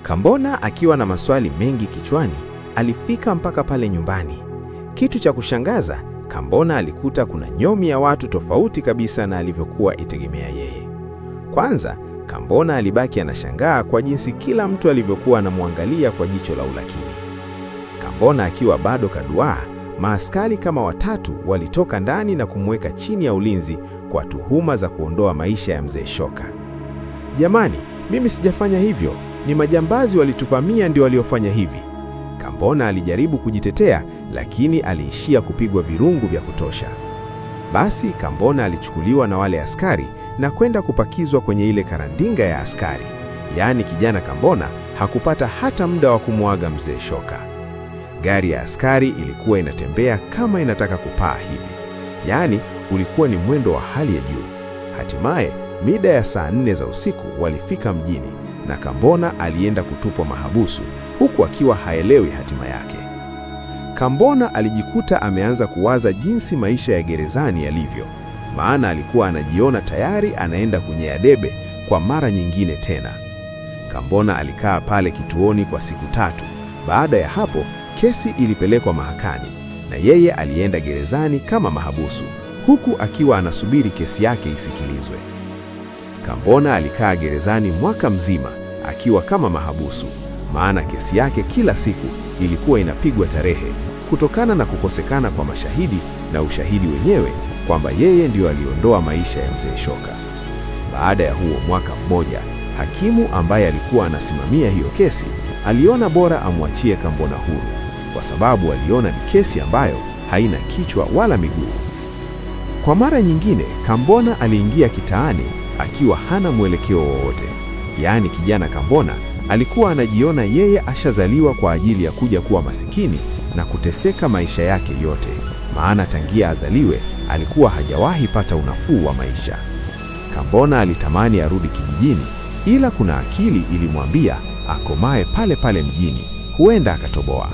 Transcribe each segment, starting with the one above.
Kambona akiwa na maswali mengi kichwani, alifika mpaka pale nyumbani. Kitu cha kushangaza, Kambona alikuta kuna nyomi ya watu tofauti kabisa na alivyokuwa itegemea yeye. Kwanza, Kambona alibaki anashangaa kwa jinsi kila mtu alivyokuwa anamwangalia kwa jicho la ulakini. Kambona akiwa bado kaduaa, maaskari kama watatu walitoka ndani na kumweka chini ya ulinzi kwa tuhuma za kuondoa maisha ya mzee Shoka. "Jamani, mimi sijafanya hivyo. Ni majambazi walituvamia ndio waliofanya hivi." Kambona alijaribu kujitetea, lakini aliishia kupigwa virungu vya kutosha. Basi Kambona alichukuliwa na wale askari na kwenda kupakizwa kwenye ile karandinga ya askari. Yaani kijana Kambona hakupata hata muda wa kumwaga mzee Shoka. Gari ya askari ilikuwa inatembea kama inataka kupaa hivi. Yaani ulikuwa ni mwendo wa hali ya juu. Hatimaye mida ya saa 4 za usiku walifika mjini na Kambona alienda kutupwa mahabusu huku akiwa haelewi hatima yake. Kambona alijikuta ameanza kuwaza jinsi maisha ya gerezani yalivyo, maana alikuwa anajiona tayari anaenda kunyea debe kwa mara nyingine tena. Kambona alikaa pale kituoni kwa siku 3. Baada ya hapo, kesi ilipelekwa mahakani na yeye alienda gerezani kama mahabusu, huku akiwa anasubiri kesi yake isikilizwe. Kambona alikaa gerezani mwaka mzima akiwa kama mahabusu, maana kesi yake kila siku ilikuwa inapigwa tarehe kutokana na kukosekana kwa mashahidi na ushahidi wenyewe kwamba yeye ndio aliondoa maisha ya mzee Shoka. Baada ya huo mwaka mmoja, hakimu ambaye alikuwa anasimamia hiyo kesi aliona bora amwachie Kambona huru, kwa sababu aliona ni kesi ambayo haina kichwa wala miguu. Kwa mara nyingine, Kambona aliingia kitaani akiwa hana mwelekeo wowote. Yaani kijana Kambona alikuwa anajiona yeye ashazaliwa kwa ajili ya kuja kuwa masikini na kuteseka maisha yake yote, maana tangia azaliwe alikuwa hajawahi pata unafuu wa maisha. Kambona alitamani arudi kijijini, ila kuna akili ilimwambia akomae pale pale mjini, huenda akatoboa.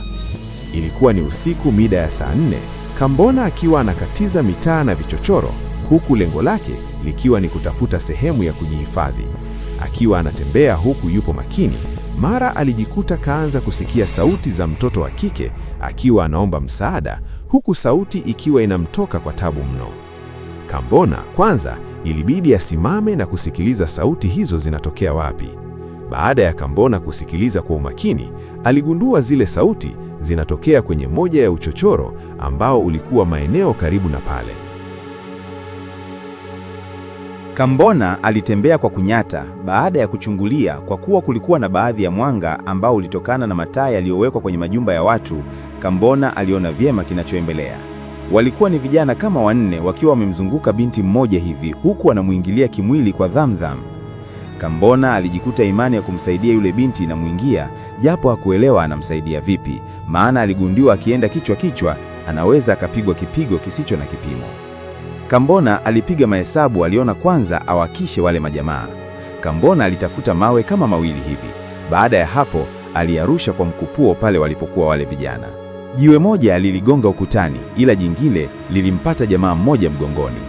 Ilikuwa ni usiku mida ya saa 4, Kambona akiwa anakatiza mitaa na vichochoro, huku lengo lake likiwa ni kutafuta sehemu ya kujihifadhi. Akiwa anatembea huku yupo makini, mara alijikuta kaanza kusikia sauti za mtoto wa kike akiwa anaomba msaada, huku sauti ikiwa inamtoka kwa tabu mno. Kambona kwanza ilibidi asimame na kusikiliza sauti hizo zinatokea wapi. Baada ya Kambona kusikiliza kwa umakini, aligundua zile sauti zinatokea kwenye moja ya uchochoro ambao ulikuwa maeneo karibu na pale. Kambona alitembea kwa kunyata baada ya kuchungulia, kwa kuwa kulikuwa na baadhi ya mwanga ambao ulitokana na mataa yaliyowekwa kwenye majumba ya watu. Kambona aliona vyema kinachoendelea. Walikuwa ni vijana kama 4 wakiwa wamemzunguka binti mmoja hivi, huku wanamuingilia kimwili kwa dhamdham. Kambona alijikuta imani ya kumsaidia yule binti inamuingia, japo hakuelewa anamsaidia vipi, maana aligundiwa akienda kichwa anaweza akapigwa kipigo kisicho na kipimo. Kambona alipiga mahesabu, aliona kwanza awakishe wale majamaa. Kambona alitafuta mawe kama 2 hivi. Baada ya hapo, aliarusha kwa mkupuo pale walipokuwa wale vijana. Jiwe moja liligonga ukutani, ila jingine lilimpata jamaa mmoja mgongoni.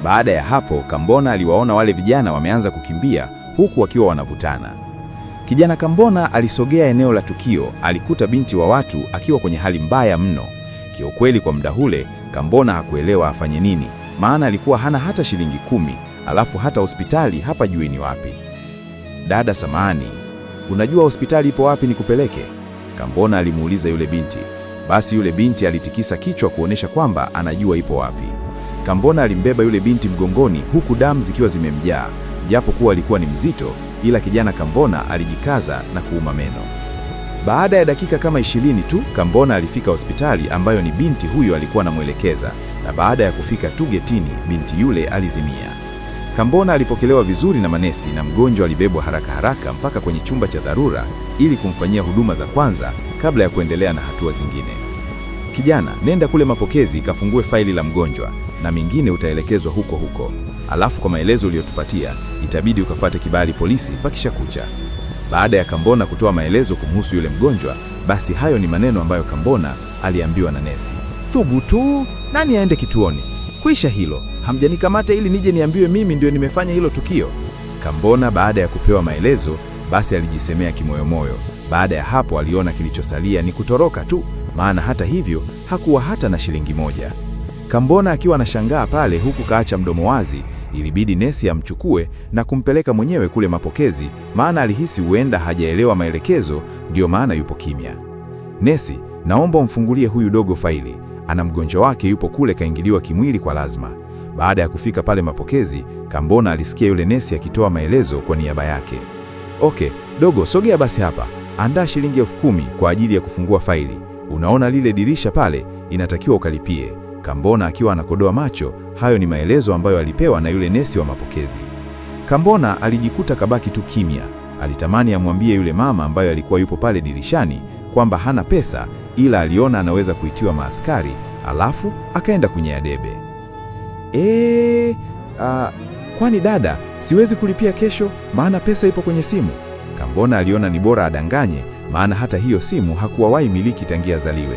Baada ya hapo, Kambona aliwaona wale vijana wameanza kukimbia, huku wakiwa wanavutana. Kijana Kambona alisogea eneo la tukio, alikuta binti wa watu akiwa kwenye hali mbaya mno. Kiukweli kwa muda ule, Kambona hakuelewa afanye nini, maana alikuwa hana hata shilingi 10, alafu hata hospitali hapa jui ni wapi. "Dada samani, unajua hospitali ipo wapi nikupeleke?" Kambona alimuuliza yule binti. Basi yule binti alitikisa kichwa kuonesha kwamba anajua ipo wapi. Kambona alimbeba yule binti mgongoni, huku damu zikiwa zimemjaa. Japo kuwa alikuwa ni mzito, ila kijana Kambona alijikaza na kuuma meno. Baada ya dakika kama 20 tu, Kambona alifika hospitali ambayo ni binti huyo alikuwa anamwelekeza, na baada ya kufika tu getini, binti yule alizimia. Kambona alipokelewa vizuri na manesi na mgonjwa alibebwa haraka mpaka kwenye chumba cha dharura ili kumfanyia huduma za kwanza kabla ya kuendelea na hatua zingine. "Kijana, nenda kule mapokezi kafungue faili la mgonjwa na mingine utaelekezwa huko. Alafu kwa maelezo uliyotupatia, itabidi ukafuate kibali polisi pakisha kucha." Baada ya Kambona kutoa maelezo kumhusu yule mgonjwa, basi hayo ni maneno ambayo Kambona aliambiwa na nesi. "Thubutu, nani aende kituoni? Kuisha hilo, hamjanikamata ili nije niambiwe mimi ndio nimefanya hilo tukio." Kambona baada ya kupewa maelezo, Basi alijisemea kimoyomoyo. Baada ya hapo aliona kilichosalia ni kutoroka tu, maana hata hivyo hakuwa hata na shilingi moja. Kambona akiwa anashangaa pale huku kaacha mdomo wazi, ilibidi nesi amchukue na kumpeleka mwenyewe kule mapokezi, maana alihisi huenda hajaelewa maelekezo, ndio maana yupo kimya. Nesi, naomba umfungulie huyu dogo faili, ana mgonjwa wake yupo kule kaingiliwa kimwili kwa lazima. Baada ya kufika pale mapokezi, Kambona alisikia yule nesi akitoa maelezo kwa niaba yake. Okay, dogo sogea basi hapa, andaa shilingi 10,000 kwa ajili ya kufungua faili. Unaona lile dirisha pale, inatakiwa ukalipie. Kambona akiwa anakodoa macho, hayo ni maelezo ambayo alipewa na yule nesi wa mapokezi. Kambona alijikuta kabaki tu kimya. Alitamani amwambie yule mama ambaye alikuwa yupo pale dirishani kwamba hana pesa, ila aliona anaweza kuitiwa maaskari, alafu akaenda kunyea debe. Kwani dada, siwezi kulipia kesho maana pesa ipo kwenye simu. Kambona aliona ni bora adanganye, maana hata hiyo simu hakuwahi miliki tangia zaliwe.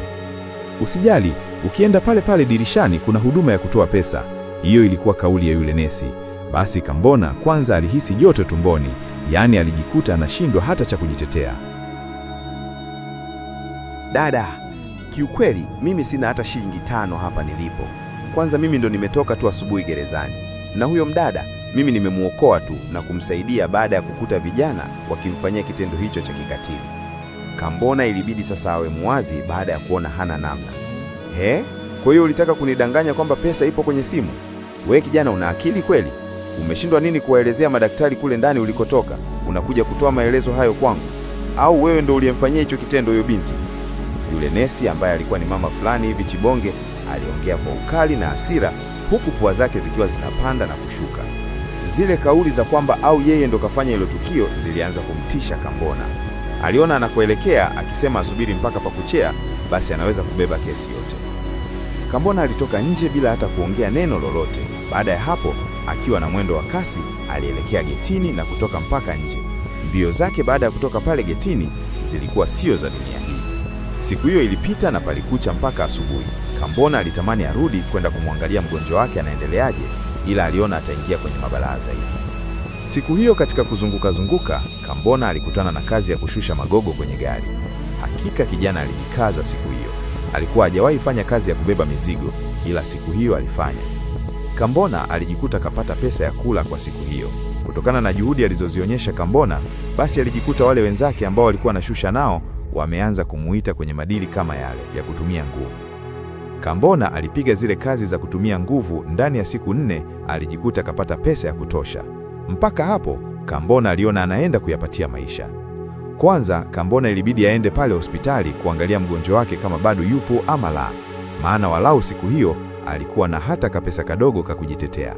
Usijali, ukienda pale pale dirishani kuna huduma ya kutoa pesa. Hiyo ilikuwa kauli ya yule nesi. Basi Kambona kwanza alihisi joto tumboni, yaani alijikuta anashindwa hata cha kujitetea. Dada, kiukweli mimi sina hata shilingi 5 hapa nilipo. Kwanza mimi ndo nimetoka tu asubuhi gerezani. Na huyo mdada, mimi nimemuokoa tu na kumsaidia baada ya kukuta vijana wakimfanyia kitendo hicho cha kikatili. Kambona ilibidi sasa awe muwazi baada ya kuona hana namna. Kwa hiyo ulitaka kunidanganya kwamba pesa ipo kwenye simu? Wewe kijana una akili kweli? Umeshindwa nini kuwaelezea madaktari kule ndani ulikotoka? Unakuja kutoa maelezo hayo kwangu? Au wewe ndo uliyemfanyia hicho kitendo huyo binti? Yule nesi ambaye alikuwa ni mama fulani hivi chibonge aliongea kwa ukali na hasira, huku pua zake zikiwa zinapanda na kushuka. Zile kauli za kwamba au yeye ndo kafanya hilo tukio zilianza kumtisha Kambona. Aliona anakoelekea, akisema asubiri mpaka pakuchea, basi anaweza kubeba kesi yote. Kambona alitoka nje bila hata kuongea neno lolote. Baada ya hapo, akiwa na mwendo wa kasi, alielekea getini na kutoka mpaka nje. Mbio zake baada ya kutoka pale getini zilikuwa sio za dunia hii. Siku hiyo ilipita na palikucha mpaka asubuhi. Kambona alitamani arudi kwenda kumwangalia mgonjwa wake anaendeleaje, ila aliona ataingia kwenye mabalaa zaidi. Siku hiyo katika kuzunguka, Kambona alikutana na kazi ya kushusha magogo kwenye gari. Hakika kijana alijikaza siku hiyo. Alikuwa hajawahi fanya kazi ya kubeba mizigo, ila siku hiyo alifanya. Kambona alijikuta kapata pesa ya kula kwa siku hiyo. Kutokana na juhudi alizozionyesha Kambona, basi alijikuta wale wenzake ambao walikuwa anashusha nao wameanza kumuita kwenye madili kama yale ya kutumia nguvu. Kambona alipiga zile kazi za kutumia nguvu, ndani ya siku 4 alijikuta kapata pesa ya kutosha. Mpaka hapo Kambona aliona anaenda kuyapatia maisha. Kwanza Kambona ilibidi aende pale hospitali kuangalia mgonjwa wake kama bado yupo ama la, maana walau siku hiyo alikuwa na hata kapesa kadogo ka kujitetea.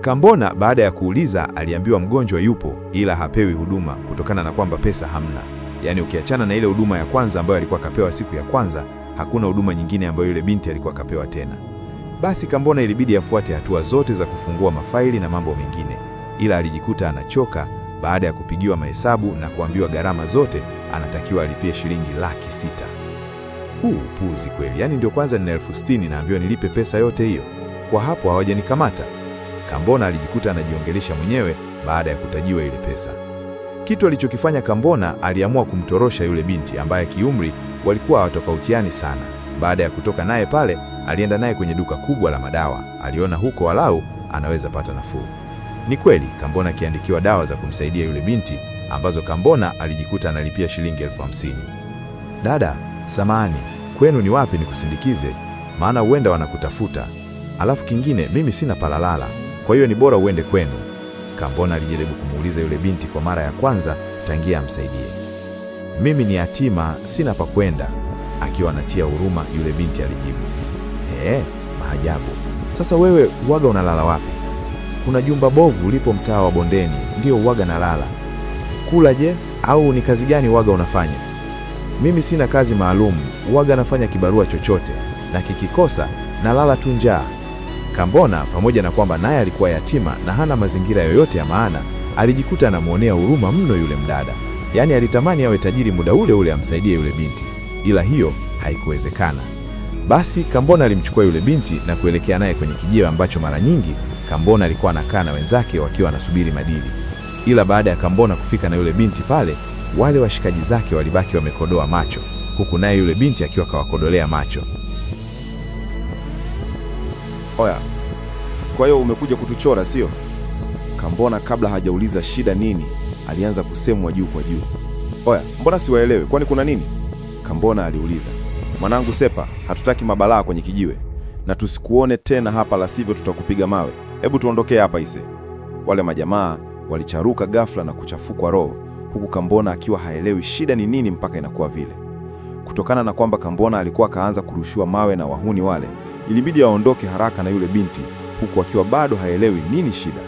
Kambona baada ya kuuliza aliambiwa mgonjwa yupo ila hapewi huduma kutokana na kwamba pesa hamna. Yaani ukiachana na ile huduma ya kwanza ambayo alikuwa kapewa siku ya kwanza, hakuna huduma nyingine ambayo yule binti alikuwa kapewa tena. Basi Kambona ilibidi afuate hatua zote za kufungua mafaili na mambo mengine, ila alijikuta anachoka baada ya kupigiwa mahesabu na kuambiwa gharama zote anatakiwa alipie shilingi 600,000. Puzi kweli, yaani ndio kwanza nina 60,000 naambiwa nilipe pesa yote hiyo. Kwa hapo hawajanikamata. Kambona alijikuta anajiongelesha mwenyewe baada ya kutajiwa ile pesa. Kitu alichokifanya Kambona, aliamua kumtorosha yule binti ambaye kiumri walikuwa hawatofautiani sana. Baada ya kutoka naye pale, alienda naye kwenye duka kubwa la madawa. Aliona huko walau anaweza pata nafuu. Ni kweli Kambona akiandikiwa dawa za kumsaidia yule binti ambazo Kambona alijikuta analipia shilingi 50,000. Dada, samahani, kwenu ni wapi nikusindikize? Maana huenda wanakutafuta. Alafu kingine mimi sina palalala, kwa hiyo ni bora uende kwenu. Kambona alijaribu kumuuliza yule binti kwa mara ya kwanza tangia amsaidie. Mimi ni yatima, sina pa kwenda. Akiwa anatia huruma yule binti alijibu. Maajabu. Sasa wewe uwaga unalala wapi? Kuna jumba bovu lipo mtaa wa Bondeni, ndio uwaga nalala. Kula je, au ni kazi gani uwaga unafanya? Mimi sina kazi maalum, uwaga nafanya kibarua chochote, na kikikosa nalala tu njaa. Kambona pamoja na kwamba naye alikuwa yatima na hana mazingira yoyote ya maana, alijikuta anamuonea huruma mno yule mdada. Yaani alitamani awe tajiri muda ule ule amsaidie yule binti, ila hiyo haikuwezekana. Basi Kambona alimchukua yule binti na kuelekea naye kwenye kijiwe ambacho mara nyingi Kambona alikuwa anakaa na wenzake wakiwa anasubiri madili. Ila baada ya Kambona kufika na yule binti pale, wale washikaji zake walibaki wamekodoa macho, huku naye yule binti akiwa kawakodolea macho. Oya, kwa hiyo umekuja kutuchora sio? Kambona kabla hajauliza shida nini, alianza kusemwa juu kwa juu. Oya, mbona siwaelewe, kwani kuna nini? Kambona aliuliza. Mwanangu Sepa, hatutaki mabalaa kwenye kijiwe. Na tusikuone tena hapa, la sivyo tutakupiga mawe. Hebu tuondokee hapa ise. Wale majamaa walicharuka ghafla na kuchafukwa roho, huku Kambona akiwa haelewi shida ni nini mpaka inakuwa vile. Kutokana na kwamba Kambona alikuwa kaanza kurushiwa mawe na wahuni wale, ilibidi aondoke haraka na yule binti, huku akiwa bado haelewi nini shida.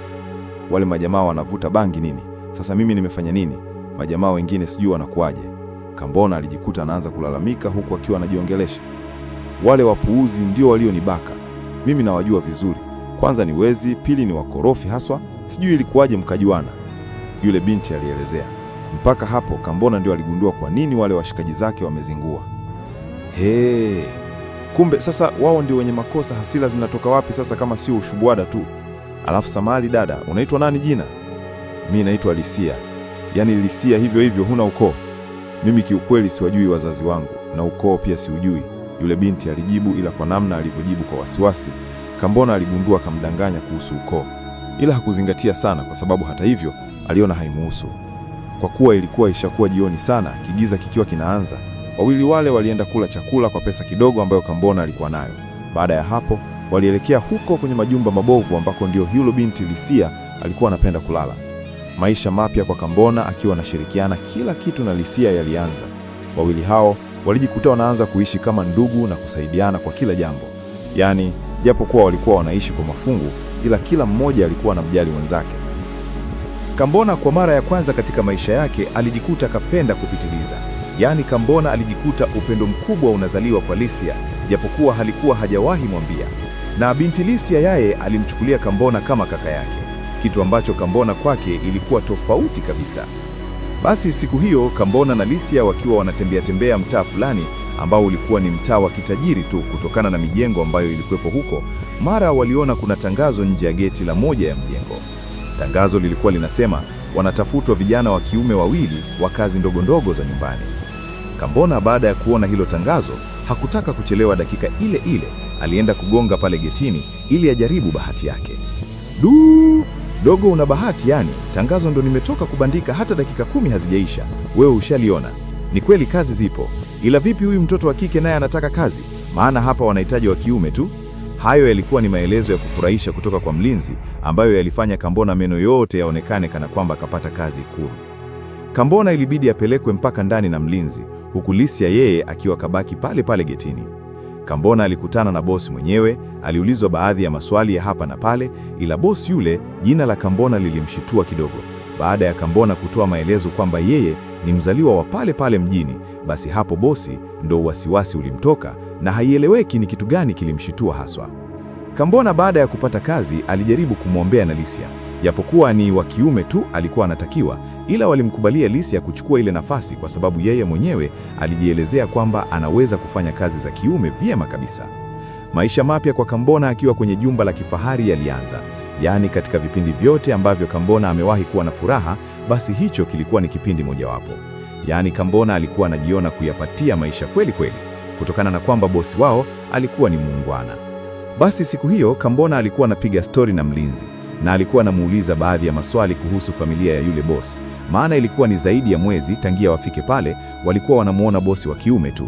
Wale majamaa wanavuta bangi nini? Sasa mimi nimefanya nini? Majamaa wengine sijui wanakuaje. Kambona alijikuta anaanza kulalamika huku akiwa anajiongelesha. Wale wapuuzi ndio walionibaka. Mimi nawajua vizuri. Kwanza ni wezi, pili ni wakorofi haswa, sijui ilikuwaje mkajuana. Yule binti alielezea. Mpaka hapo Kambona ndio aligundua kwa nini wale washikaji zake wamezingua. Kumbe sasa wao ndio wenye makosa. Hasira zinatoka wapi sasa kama sio ushubwada tu? Alafu samali dada, unaitwa nani jina? Mimi naitwa Lisia. Yaani Lisia hivyo hivyo, huna ukoo? Mimi kiukweli siwajui wazazi wangu na ukoo pia siujui, yule binti alijibu, ila kwa namna alivyojibu kwa wasiwasi, Kambona aligundua kamdanganya kuhusu ukoo. Ila hakuzingatia sana kwa sababu hata hivyo aliona haimuhusu. Kwa kuwa ilikuwa ishakuwa jioni sana, kigiza kikiwa kinaanza, wawili wale walienda kula chakula kwa pesa kidogo ambayo Kambona alikuwa nayo. Baada ya hapo, walielekea huko kwenye majumba mabovu ambako ndio yule binti Lisia alikuwa anapenda kulala. Maisha mapya kwa Kambona akiwa anashirikiana kila kitu na Lisia yalianza. Wawili hao walijikuta wanaanza kuishi kama ndugu na kusaidiana kwa kila jambo. Yaani, japokuwa walikuwa wanaishi kwa mafungu, ila kila mmoja alikuwa anamjali mwenzake. Kambona kwa mara ya kwanza katika maisha yake alijikuta kapenda kupitiliza. Yaani Kambona alijikuta upendo mkubwa unazaliwa kwa Lisia, japokuwa halikuwa hajawahi mwambia. Na binti Lisia yaye alimchukulia Kambona kama kaka yake, kitu ambacho Kambona kwake ilikuwa tofauti kabisa. Basi siku hiyo Kambona na Lisia wakiwa wanatembea mtaa fulani ambao ulikuwa ni mtaa wa kitajiri tu kutokana na mijengo ambayo ilikuwepo huko, mara waliona kuna tangazo nje ya geti la moja ya mjengo. Tangazo lilikuwa linasema wanatafutwa vijana wa kiume 2 wa kazi ndogo ndogo za nyumbani. Kambona baada ya kuona hilo tangazo hakutaka kuchelewa, dakika ile ile alienda kugonga pale getini ili ajaribu bahati yake. Dogo, una bahati yani, tangazo ndo nimetoka kubandika, hata dakika 10 hazijaisha, wewe ushaliona. Ni kweli kazi zipo, ila vipi huyu mtoto wa kike naye anataka kazi? Maana hapa wanahitaji wa kiume tu. Hayo yalikuwa ni maelezo ya kufurahisha kutoka kwa mlinzi ambayo yalifanya Kambona meno yote yaonekane kana kwamba kapata kazi Ikulu. Kambona ilibidi apelekwe mpaka ndani na mlinzi, huku Lisia yeye akiwa kabaki pale pale getini. Kambona alikutana na bosi mwenyewe, aliulizwa baadhi ya maswali ya hapa na pale, ila bosi yule jina la Kambona lilimshitua kidogo. Baada ya Kambona kutoa maelezo kwamba yeye ni mzaliwa wa pale pale mjini, basi hapo bosi ndo wasiwasi ulimtoka na haieleweki ni kitu gani kilimshitua haswa. Kambona baada ya kupata kazi alijaribu kumwombea na Lisia, japokuwa ni wa kiume tu alikuwa anatakiwa, ila walimkubalia Lisia kuchukua ile nafasi kwa sababu yeye mwenyewe alijielezea kwamba anaweza kufanya kazi za kiume vyema kabisa. Maisha mapya kwa Kambona akiwa kwenye jumba la kifahari yalianza. Yaani katika vipindi vyote ambavyo Kambona amewahi kuwa na furaha, basi hicho kilikuwa ni kipindi mojawapo. Yaani Kambona alikuwa anajiona kuyapatia maisha kweli kweli, kutokana na kwamba bosi wao alikuwa ni muungwana. Basi siku hiyo Kambona alikuwa anapiga stori na mlinzi, na alikuwa anamuuliza baadhi ya maswali kuhusu familia ya yule bosi, maana ilikuwa ni zaidi ya mwezi tangia wafike pale, walikuwa wanamuona bosi wa kiume tu.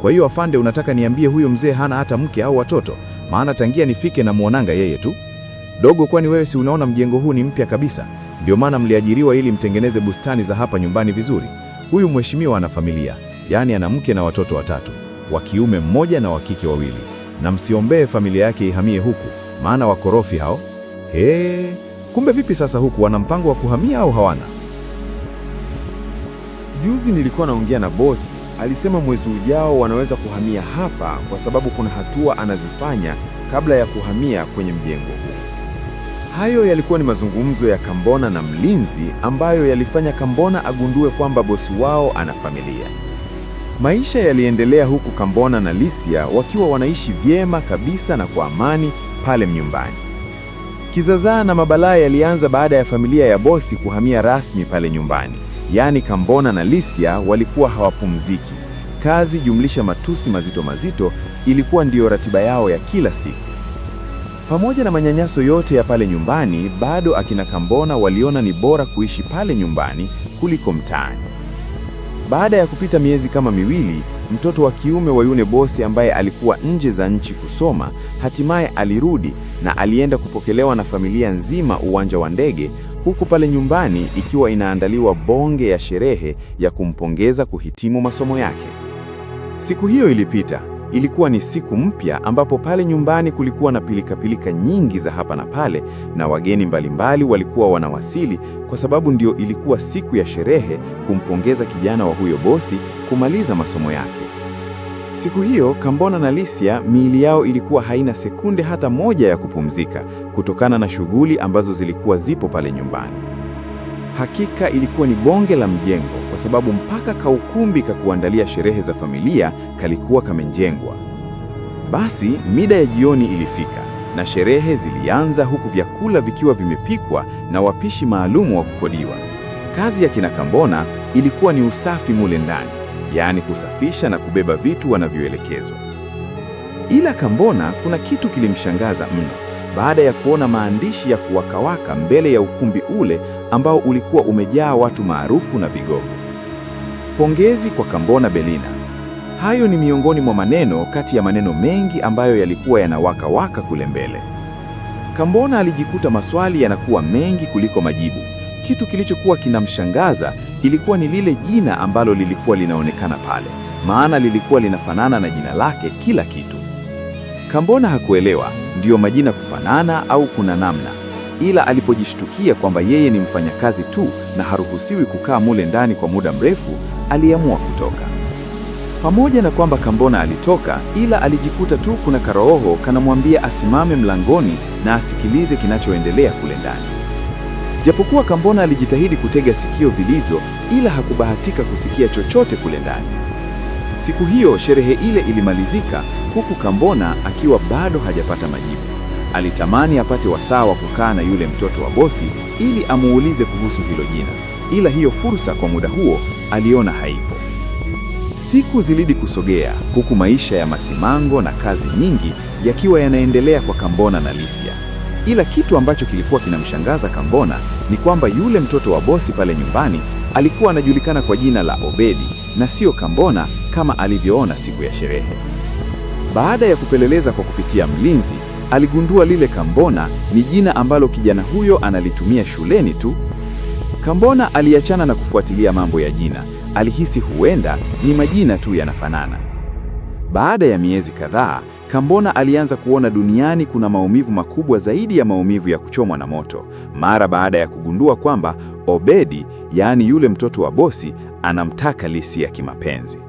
Kwa hiyo afande, unataka niambie huyo mzee hana hata mke au watoto? Maana tangia nifike na muonanga yeye tu. Dogo, kwani wewe si unaona mjengo huu ni mpya kabisa? Ndio maana mliajiriwa ili mtengeneze bustani za hapa nyumbani vizuri. Huyu mheshimiwa ana familia, yaani ana mke na watoto 3, wa kiume 1 na wa kike 2. Na msiombee familia yake ihamie huku, maana wakorofi hao. Kumbe vipi sasa huku wana mpango wa kuhamia au hawana? Juzi nilikuwa naongea na bosi, alisema mwezi ujao wanaweza kuhamia hapa kwa sababu kuna hatua anazifanya kabla ya kuhamia kwenye mjengo huu. Hayo yalikuwa ni mazungumzo ya Kambona na mlinzi ambayo yalifanya Kambona agundue kwamba bosi wao ana familia. Maisha yaliendelea huku Kambona na Lisia wakiwa wanaishi vyema kabisa na kwa amani pale nyumbani. Kizaazaa na mabalaa yalianza baada ya familia ya bosi kuhamia rasmi pale nyumbani. Yaani Kambona na Lisia walikuwa hawapumziki. Kazi jumlisha matusi mazito mazito ilikuwa ndiyo ratiba yao ya kila siku. Pamoja na manyanyaso yote ya pale nyumbani, bado akina Kambona waliona ni bora kuishi pale nyumbani kuliko mtaani. Baada ya kupita miezi kama miwili, mtoto wa kiume wa yule bosi ambaye alikuwa nje za nchi kusoma, hatimaye alirudi na alienda kupokelewa na familia nzima uwanja wa ndege, huku pale nyumbani ikiwa inaandaliwa bonge ya sherehe ya kumpongeza kuhitimu masomo yake. Siku hiyo ilipita. Ilikuwa ni siku mpya ambapo pale nyumbani kulikuwa na pilikapilika nyingi za hapa na pale, na wageni mbalimbali walikuwa wanawasili kwa sababu ndio ilikuwa siku ya sherehe kumpongeza kijana wa huyo bosi kumaliza masomo yake. Siku hiyo Kambona na Lisia miili yao ilikuwa haina sekunde hata moja ya kupumzika kutokana na shughuli ambazo zilikuwa zipo pale nyumbani. Hakika ilikuwa ni bonge la mjengo kwa sababu mpaka kaukumbi ka kuandalia sherehe za familia kalikuwa kamejengwa. Basi mida ya jioni ilifika na sherehe zilianza, huku vyakula vikiwa vimepikwa na wapishi maalumu wa kukodiwa. Kazi ya kina Kambona ilikuwa ni usafi mule ndani, yaani kusafisha na kubeba vitu wanavyoelekezwa. Ila Kambona kuna kitu kilimshangaza mno baada ya kuona maandishi ya kuwakawaka mbele ya ukumbi ule ambao ulikuwa umejaa watu maarufu na vigogo. Pongezi kwa Kambona Belina. Hayo ni miongoni mwa maneno kati ya maneno mengi ambayo yalikuwa yanawaka kule mbele. Kambona alijikuta maswali yanakuwa mengi kuliko majibu. Kitu kilichokuwa kinamshangaza ilikuwa ni lile jina ambalo lilikuwa linaonekana pale, maana lilikuwa linafanana na jina lake kila kitu. Kambona hakuelewa ndiyo majina kufanana au kuna namna, ila alipojishtukia kwamba yeye ni mfanyakazi tu na haruhusiwi kukaa mule ndani kwa muda mrefu, aliamua kutoka. Pamoja na kwamba Kambona alitoka, ila alijikuta tu kuna karoho kanamwambia asimame mlangoni na asikilize kinachoendelea kule ndani. Japokuwa Kambona alijitahidi kutega sikio vilivyo, ila hakubahatika kusikia chochote kule ndani. Siku hiyo sherehe ile ilimalizika huku Kambona akiwa bado hajapata majibu. Alitamani apate wasaa wa kukaa na yule mtoto wa bosi ili amuulize kuhusu hilo jina, ila hiyo fursa kwa muda huo aliona haipo. Siku zilidi kusogea huku maisha ya masimango na kazi nyingi yakiwa yanaendelea kwa Kambona na Lisia. Ila kitu ambacho kilikuwa kinamshangaza Kambona ni kwamba yule mtoto wa bosi pale nyumbani alikuwa anajulikana kwa jina la Obedi na sio Kambona kama alivyoona siku ya sherehe. Baada ya kupeleleza kwa kupitia mlinzi, aligundua lile Kambona ni jina ambalo kijana huyo analitumia shuleni tu. Kambona aliachana na kufuatilia mambo ya jina, alihisi huenda ni majina tu yanafanana. Baada ya miezi kadhaa, Kambona alianza kuona duniani kuna maumivu makubwa zaidi ya maumivu ya kuchomwa na moto, mara baada ya kugundua kwamba Obedi, yaani yule mtoto wa bosi, anamtaka Lisia kimapenzi.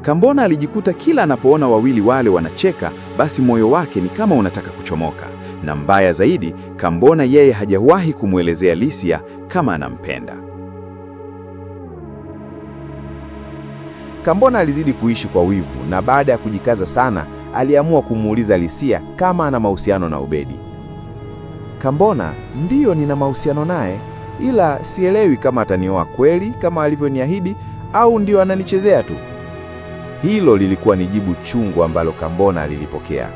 Kambona alijikuta kila anapoona wawili wale wanacheka, basi moyo wake ni kama unataka kuchomoka. Na mbaya zaidi, Kambona yeye hajawahi kumwelezea Lisia kama anampenda. Kambona alizidi kuishi kwa wivu na baada ya kujikaza sana, aliamua kumuuliza Lisia kama ana mahusiano na Obedi. Kambona, ndiyo nina mahusiano naye, ila sielewi kama atanioa kweli kama alivyoniahidi au ndio ananichezea tu. Hilo lilikuwa ni jibu chungu ambalo Kambona alilipokea.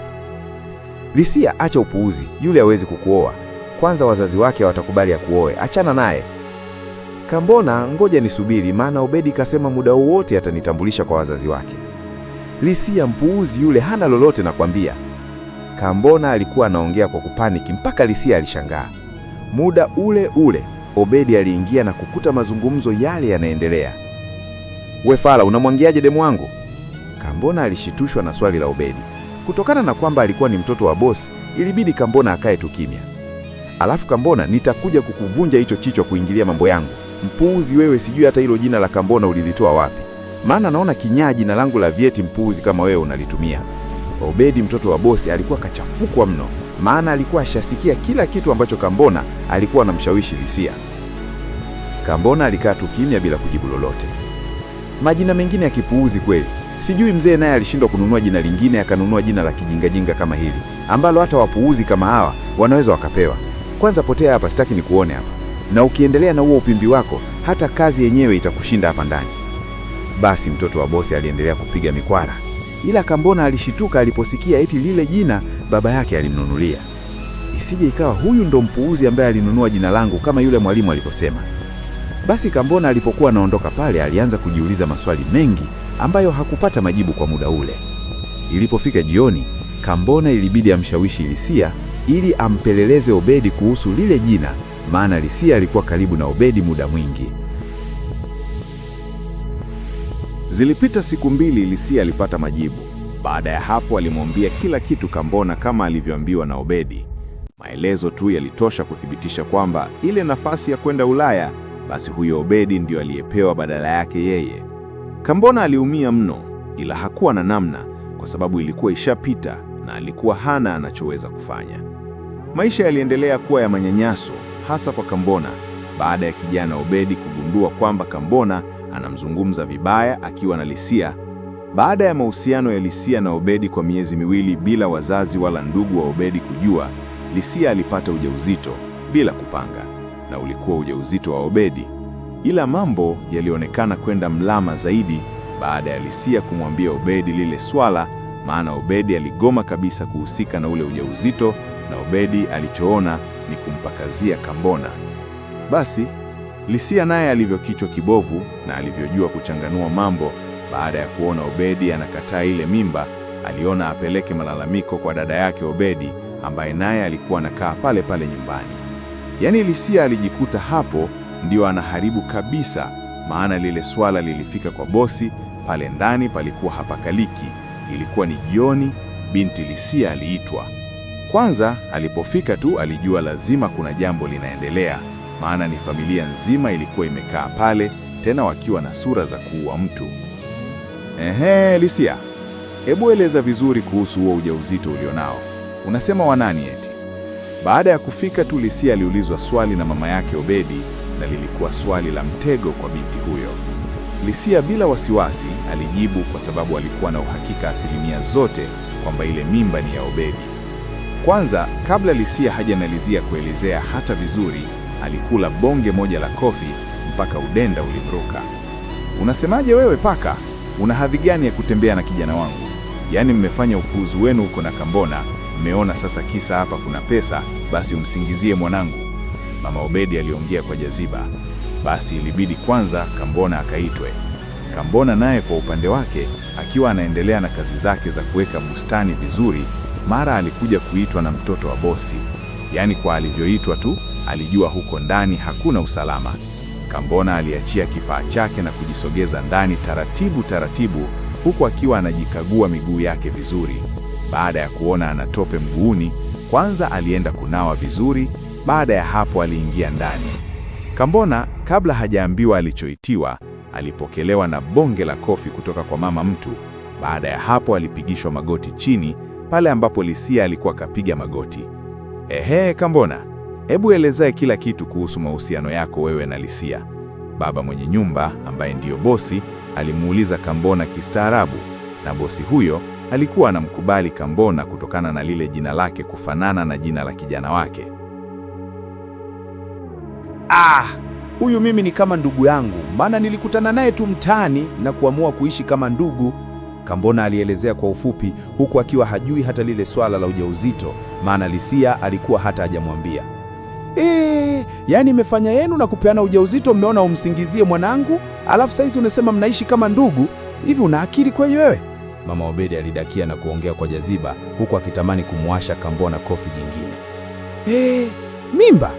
Lisia, acha upuuzi, yule hawezi kukuoa. Kwanza wazazi wake watakubali akuoe, achana naye. Kambona, ngoja nisubiri, maana Obedi kasema muda wote atanitambulisha kwa wazazi wake. Lisia, mpuuzi yule, hana lolote nakwambia. Kambona alikuwa anaongea kwa kupaniki mpaka Lisia alishangaa. Muda ule ule Obedi aliingia na kukuta mazungumzo yale yanaendelea. We fala, unamwangiaje demu wangu? Kambona alishitushwa na swali la Obedi. Kutokana na kwamba alikuwa ni mtoto wa bosi, ilibidi Kambona akae tu kimya. Alafu Kambona, nitakuja kukuvunja hicho kichwa kuingilia mambo yangu. Mpuuzi wewe, sijui hata hilo jina la Kambona ulilitoa wapi. Maana naona kinyaa jina langu la vyeti mpuuzi kama wewe unalitumia. Obedi mtoto wa bosi alikuwa kachafukwa mno, maana alikuwa ashasikia kila kitu ambacho Kambona alikuwa anamshawishi Lisia. Kambona alikaa tu kimya bila kujibu lolote. Majina mengine ya kipuuzi kweli. Sijui mzee naye alishindwa kununua jina lingine akanunua jina la kijingajinga kama hili. ambalo hata wapuuzi kama hawa wanaweza wakapewa. Kwanza potea hapa, sitaki nikuone hapa. Na ukiendelea na huo upimbi wako, hata kazi yenyewe itakushinda hapa ndani. Basi mtoto wa bosi aliendelea kupiga mikwara, ila Kambona alishituka aliposikia eti lile jina baba yake alimnunulia. Isije ikawa huyu ndo mpuuzi ambaye alinunua jina langu kama yule mwalimu alivyosema. Basi Kambona alipokuwa anaondoka pale, alianza kujiuliza maswali mengi ambayo hakupata majibu kwa muda ule. Ilipofika jioni, Kambona ilibidi amshawishi Lisia ili ampeleleze Obedi kuhusu lile jina, maana Lisia alikuwa karibu na Obedi muda mwingi. Zilipita siku 2, Lisia alipata majibu. Baada ya hapo alimwambia kila kitu Kambona kama alivyoambiwa na Obedi. Maelezo tu yalitosha kuthibitisha kwamba ile nafasi ya kwenda Ulaya, basi huyo Obedi ndio aliyepewa badala yake yeye. Kambona aliumia mno, ila hakuwa na namna kwa sababu ilikuwa ishapita na alikuwa hana anachoweza kufanya. Maisha yaliendelea kuwa ya manyanyaso, hasa kwa Kambona, baada ya kijana Obedi kugundua kwamba Kambona anamzungumza vibaya akiwa na Lisia. Baada ya mahusiano ya Lisia na Obedi kwa miezi 2 bila wazazi wala ndugu wa Obedi kujua, Lisia alipata ujauzito bila kupanga, na ulikuwa ujauzito wa Obedi. Ila mambo yalionekana kwenda mlama zaidi baada ya Lisia kumwambia Obedi lile swala, maana Obedi aligoma kabisa kuhusika na ule ujauzito, na Obedi alichoona ni kumpakazia Kambona. Basi Lisia naye alivyokichwa kibovu na alivyojua kuchanganua mambo, baada ya kuona Obedi anakataa ile mimba, aliona apeleke malalamiko kwa dada yake Obedi, ambaye naye alikuwa anakaa pale pale nyumbani. Yaani Lisia alijikuta hapo ndio anaharibu kabisa, maana lile swala lilifika kwa bosi. Pale ndani palikuwa hapakaliki. Ilikuwa ni jioni, binti Lisia aliitwa. Kwanza alipofika tu alijua lazima kuna jambo linaendelea, maana ni familia nzima ilikuwa imekaa pale, tena wakiwa na sura za kuua mtu. Ehe, Lisia, hebu eleza vizuri kuhusu huo ujauzito ulionao. Unasema wanani eti? Baada ya kufika tu Lisia aliulizwa swali na mama yake Obedi, na lilikuwa swali la mtego kwa binti huyo. Lisia bila wasiwasi alijibu kwa sababu alikuwa na uhakika 100% kwamba ile mimba ni ya Obedi. Kwanza, kabla Lisia hajamalizia kuelezea hata vizuri, alikula bonge moja la kofi mpaka udenda ulimruka. Unasemaje wewe paka? Una hadhi gani ya kutembea na kijana wangu? Yaani mmefanya upuuzi wenu huko na Kambona, mmeona sasa kisa hapa kuna pesa, basi umsingizie mwanangu. Mama Obedi aliongea kwa jaziba. Basi ilibidi kwanza Kambona akaitwe. Kambona naye kwa upande wake, akiwa anaendelea na kazi zake za kuweka bustani vizuri, mara alikuja kuitwa na mtoto wa bosi. Yaani kwa alivyoitwa tu, alijua huko ndani hakuna usalama. Kambona aliachia kifaa chake na kujisogeza ndani taratibu taratibu, huku akiwa anajikagua miguu yake vizuri. Baada ya kuona ana tope mguuni, kwanza alienda kunawa vizuri. Baada ya hapo aliingia ndani. Kambona kabla hajaambiwa alichoitiwa, alipokelewa na bonge la kofi kutoka kwa mama mtu. Baada ya hapo alipigishwa magoti chini, pale ambapo Lisia alikuwa kapiga magoti. Ehe, Kambona, hebu elezea kila kitu kuhusu mahusiano yako wewe na Lisia. Baba mwenye nyumba ambaye ndiyo bosi alimuuliza Kambona kistaarabu, na bosi huyo alikuwa anamkubali Kambona kutokana na lile jina lake kufanana na jina la kijana wake. Huyu mimi ni kama ndugu yangu, maana nilikutana naye tu mtaani na kuamua kuishi kama ndugu, Kambona alielezea kwa ufupi, huku akiwa hajui hata lile swala la ujauzito, maana Lisia alikuwa hata hajamwambia. Yaani imefanya yenu na kupeana ujauzito, mmeona umsingizie mwanangu, alafu saizi unasema mnaishi kama ndugu? Hivi una akili kweli wewe? Mama Obedi alidakia na kuongea kwa jaziba, huku akitamani kumwasha Kambona kofi jingine. Mimba?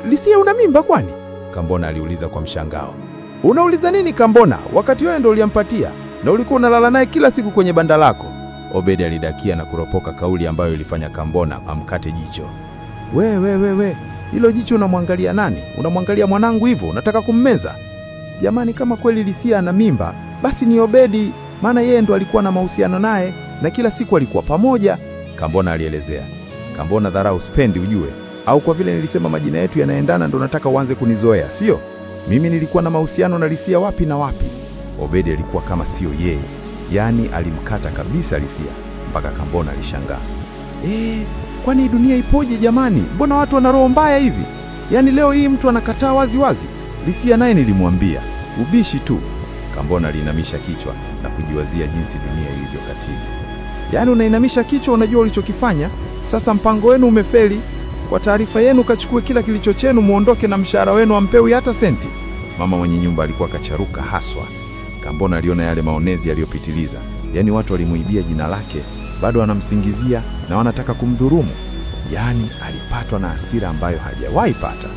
Lisia una mimba kwani? Kambona aliuliza kwa mshangao. Unauliza nini Kambona, wakati wewe ndio uliampatia na ulikuwa unalala naye kila siku kwenye banda lako? Obedi alidakia na kuropoka kauli ambayo ilifanya Kambona amkate jicho. We, hilo jicho unamwangalia nani? Unamwangalia mwanangu hivyo? Unataka kummeza? Jamani, kama kweli Lisia ana mimba, basi ni Obedi, maana yeye ndo alikuwa na mahusiano naye na kila siku alikuwa pamoja, Kambona alielezea. Kambona, dharau spendi ujue, au kwa vile nilisema majina yetu yanaendana ndo nataka uanze kunizoea, sio? Mimi nilikuwa na mahusiano na Lisia wapi na wapi? Obedi alikuwa kama sio yeye, yaani alimkata kabisa Lisia, mpaka Kambona alishangaa. Kwani dunia ipoje jamani? Mbona watu wana roho mbaya hivi? Yaani leo hii mtu anakataa wazi wazi. Lisia naye nilimwambia, ubishi tu. Kambona aliinamisha kichwa na kujiwazia jinsi dunia ilivyokatili. Yaani unainamisha kichwa, unajua ulichokifanya? Sasa mpango wenu umefeli. Kwa taarifa yenu, kachukue kila kilicho chenu, muondoke na mshahara wenu ampewi hata senti. Mama mwenye nyumba alikuwa kacharuka haswa. Kambona aliona yale maonezi yaliyopitiliza. Yaani watu walimuibia jina lake, bado wanamsingizia na wanataka kumdhulumu. Yaani alipatwa na hasira ambayo hajawahi pata.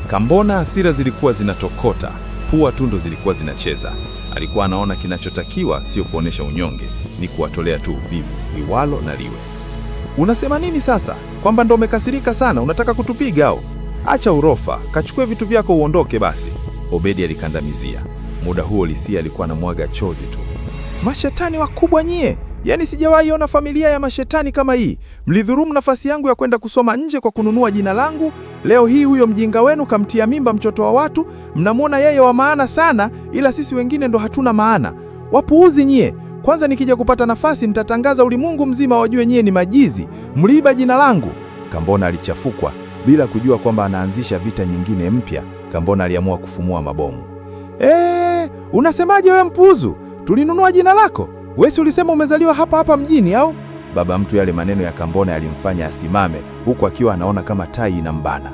Kambona hasira zilikuwa zinatokota, pua tu ndo zilikuwa zinacheza. Alikuwa anaona kinachotakiwa sio kuonesha unyonge, ni kuwatolea tu uvivu, liwalo na liwe. Unasema nini sasa? Kwamba ndo umekasirika sana, unataka kutupiga au? Acha urofa, kachukue vitu vyako uondoke basi. Obedi alikandamizia. Muda huo Lisia alikuwa anamwaga chozi tu. Mashetani wakubwa nyie! Yaani sijawahi ona familia ya mashetani kama hii. Mlidhurumu nafasi yangu ya kwenda kusoma nje kwa kununua jina langu. Leo hii huyo mjinga wenu kamtia mimba mtoto wa watu. Mnamwona yeye wa maana sana, ila sisi wengine ndo hatuna maana. Wapuuzi nyie! Kwanza nikija kupata nafasi nitatangaza ulimwengu mzima wajue nyie ni majizi. Mliiba jina langu. Kambona alichafukwa. Bila kujua kwamba anaanzisha vita nyingine mpya, Kambona aliamua kufumua mabomu. Unasemaje wewe mpuuzu? Tulinunua jina lako? Wewe si ulisema umezaliwa hapa hapa mjini au? Baba mtu, yale maneno ya Kambona yalimfanya asimame, huku akiwa anaona kama tai inambana.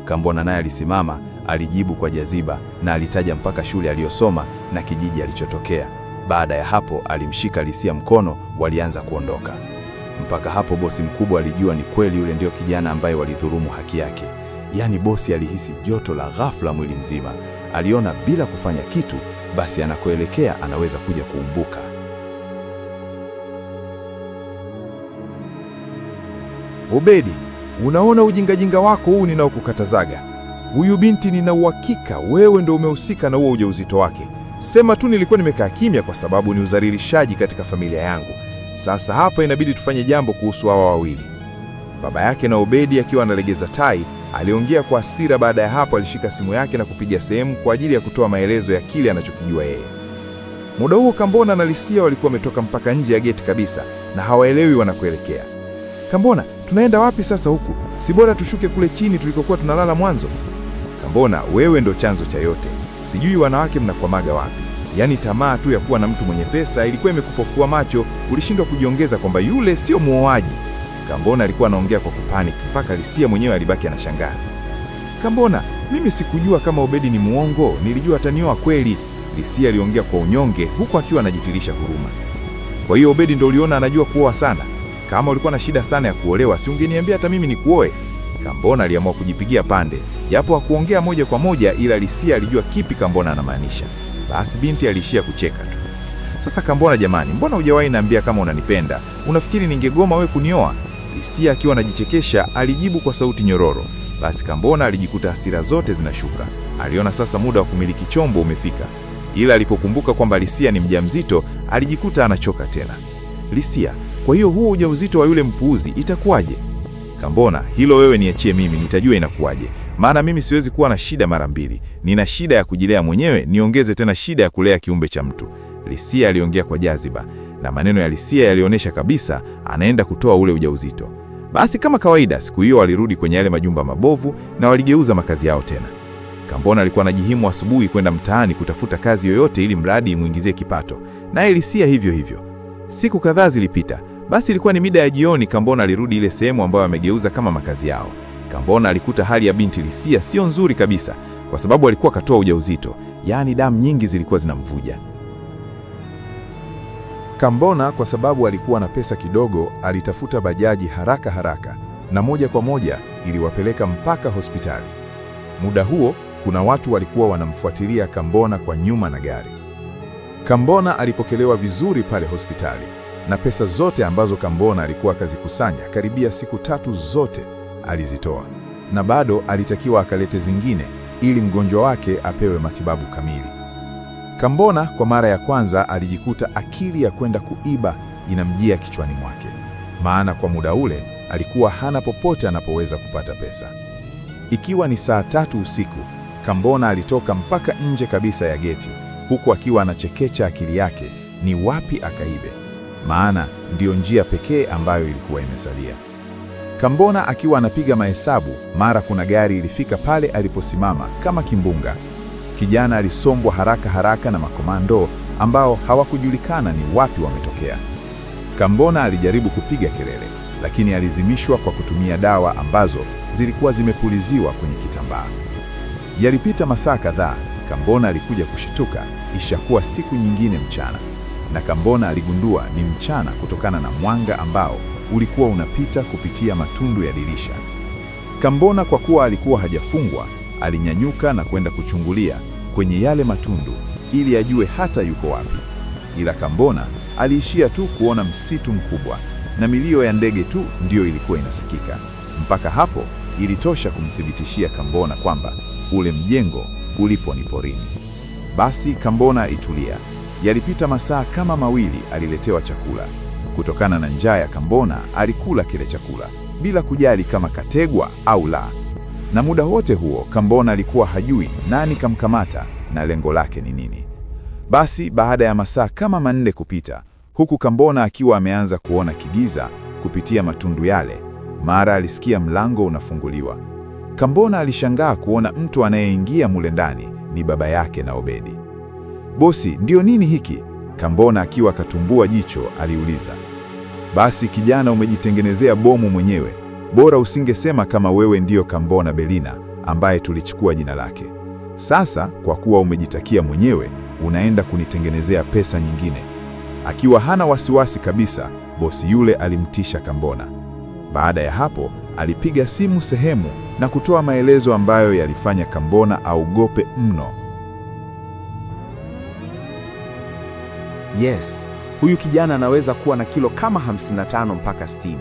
Kambona naye alisimama, alijibu kwa jaziba na alitaja mpaka shule aliyosoma na kijiji alichotokea. Baada ya hapo alimshika Lisia mkono, walianza kuondoka. Mpaka hapo bosi mkubwa alijua ni kweli yule ndio kijana ambaye walidhulumu haki yake. Yaani bosi alihisi joto la ghafla mwili mzima. Aliona bila kufanya kitu, basi anakoelekea anaweza kuja kuumbuka. Obedi, unaona ujingajinga wako huu ninaokukatazaga? Huyu binti nina uhakika wewe ndio umehusika na huo ujauzito wake. Sema tu nilikuwa nimekaa kimya kwa sababu ni udhalilishaji katika familia yangu. Sasa hapa inabidi tufanye jambo kuhusu hawa wawili. Baba yake na Obedi akiwa analegeza tai, aliongea kwa hasira. Baada ya hapo alishika simu yake na kupiga sehemu kwa ajili ya kutoa maelezo ya kile anachokijua yeye. Muda huo Kambona na Lisia walikuwa wametoka mpaka nje ya geti kabisa na hawaelewi wanakoelekea. Kambona, tunaenda wapi sasa huku? Si bora tushuke kule chini tulikokuwa tunalala mwanzo? Kambona, wewe ndo chanzo cha yote. Sijui wanawake mnakwamaga wapi. Yaani tamaa tu ya kuwa na mtu mwenye pesa ilikuwa imekupofua macho, ulishindwa kujiongeza kwamba yule sio muoaji. Kambona alikuwa anaongea kwa kupanic mpaka Lisia mwenyewe alibaki anashangaa. Kambona, mimi sikujua kama Obedi ni muongo, nilijua atanioa kweli. Lisia aliongea kwa unyonge huku akiwa anajitilisha huruma. Kwa hiyo Obedi ndo uliona anajua kuoa sana? Kama ulikuwa na shida sana ya kuolewa, si ungeniambia hata mimi nikuoe? Kambona aliamua kujipigia pande, japo hakuongea moja kwa moja, ila Lisia alijua kipi Kambona anamaanisha. Basi binti aliishia kucheka tu. Sasa Kambona jamani, mbona hujawahi niambia kama unanipenda? Unafikiri ningegoma wewe kunioa? Lisia akiwa anajichekesha alijibu kwa sauti nyororo. Basi Kambona alijikuta hasira zote zinashuka. Aliona sasa muda wa kumiliki chombo umefika. Ila alipokumbuka kwamba Lisia ni mjamzito, alijikuta anachoka tena. Lisia, kwa hiyo huo ujauzito wa yule mpuuzi itakuwaje? Kambona, hilo wewe niachie mimi, nitajua inakuwaje. Maana mimi siwezi kuwa na shida mara mbili. Nina shida ya kujilea mwenyewe, niongeze tena shida ya kulea kiumbe cha mtu. Lisia aliongea kwa jaziba, na maneno ya Lisia yalionyesha kabisa anaenda kutoa ule ujauzito. Basi kama kawaida, siku hiyo walirudi kwenye yale majumba mabovu na waligeuza makazi yao tena. Kambona alikuwa anajihimu asubuhi kwenda mtaani kutafuta kazi yoyote ili mradi imuingizie kipato. Naye Lisia hivyo hivyo. Siku kadhaa zilipita. Basi ilikuwa ni mida ya jioni, Kambona alirudi ile sehemu ambayo amegeuza kama makazi yao. Kambona alikuta hali ya binti Lisia sio nzuri kabisa, kwa sababu alikuwa katoa ujauzito, yaani damu nyingi zilikuwa zinamvuja. Kambona kwa sababu alikuwa na pesa kidogo, alitafuta bajaji haraka na moja kwa moja iliwapeleka mpaka hospitali. Muda huo kuna watu walikuwa wanamfuatilia Kambona kwa nyuma na gari. Kambona alipokelewa vizuri pale hospitali, na pesa zote ambazo Kambona alikuwa akazikusanya karibia siku 3 zote alizitoa, na bado alitakiwa akalete zingine ili mgonjwa wake apewe matibabu kamili. Kambona kwa mara ya kwanza alijikuta akili ya kwenda kuiba inamjia kichwani mwake, maana kwa muda ule alikuwa hana popote anapoweza kupata pesa. Ikiwa ni saa 3 usiku, Kambona alitoka mpaka nje kabisa ya geti, huku akiwa anachekecha akili yake ni wapi akaibe, maana ndiyo njia pekee ambayo ilikuwa imesalia. Kambona akiwa anapiga mahesabu, mara kuna gari ilifika pale aliposimama kama kimbunga. Kijana alisombwa haraka haraka na makomando ambao hawakujulikana ni wapi wametokea. Kambona alijaribu kupiga kelele, lakini alizimishwa kwa kutumia dawa ambazo zilikuwa zimepuliziwa kwenye kitambaa. Yalipita masaa kadhaa, Kambona alikuja kushituka ishakuwa siku nyingine mchana. Na Kambona aligundua ni mchana kutokana na mwanga ambao ulikuwa unapita kupitia matundu ya dirisha. Kambona kwa kuwa alikuwa hajafungwa, alinyanyuka na kwenda kuchungulia kwenye yale matundu ili ajue hata yuko wapi. Ila Kambona aliishia tu kuona msitu mkubwa na milio ya ndege tu ndiyo ilikuwa inasikika. Mpaka hapo ilitosha kumthibitishia Kambona kwamba ule mjengo ulipo ni porini. Basi Kambona itulia. Yalipita masaa kama mawili, aliletewa chakula. Kutokana na njaa ya Kambona, alikula kile chakula bila kujali kama kategwa au la. Na muda wote huo Kambona alikuwa hajui nani kamkamata na lengo lake ni nini. Basi baada ya masaa kama 4 kupita, huku Kambona akiwa ameanza kuona kigiza kupitia matundu yale, mara alisikia mlango unafunguliwa. Kambona alishangaa kuona mtu anayeingia mule ndani ni baba yake na Obedi. "Bosi, ndio nini hiki?" Kambona akiwa katumbua jicho aliuliza. "Basi kijana, umejitengenezea bomu mwenyewe. Bora usingesema kama wewe ndio Kambona Belina ambaye tulichukua jina lake. Sasa kwa kuwa umejitakia mwenyewe, unaenda kunitengenezea pesa nyingine." Akiwa hana wasiwasi kabisa, bosi yule alimtisha Kambona. Baada ya hapo, alipiga simu sehemu na kutoa maelezo ambayo yalifanya Kambona aogope mno. Yes, huyu kijana anaweza kuwa na kilo kama 55 mpaka 60.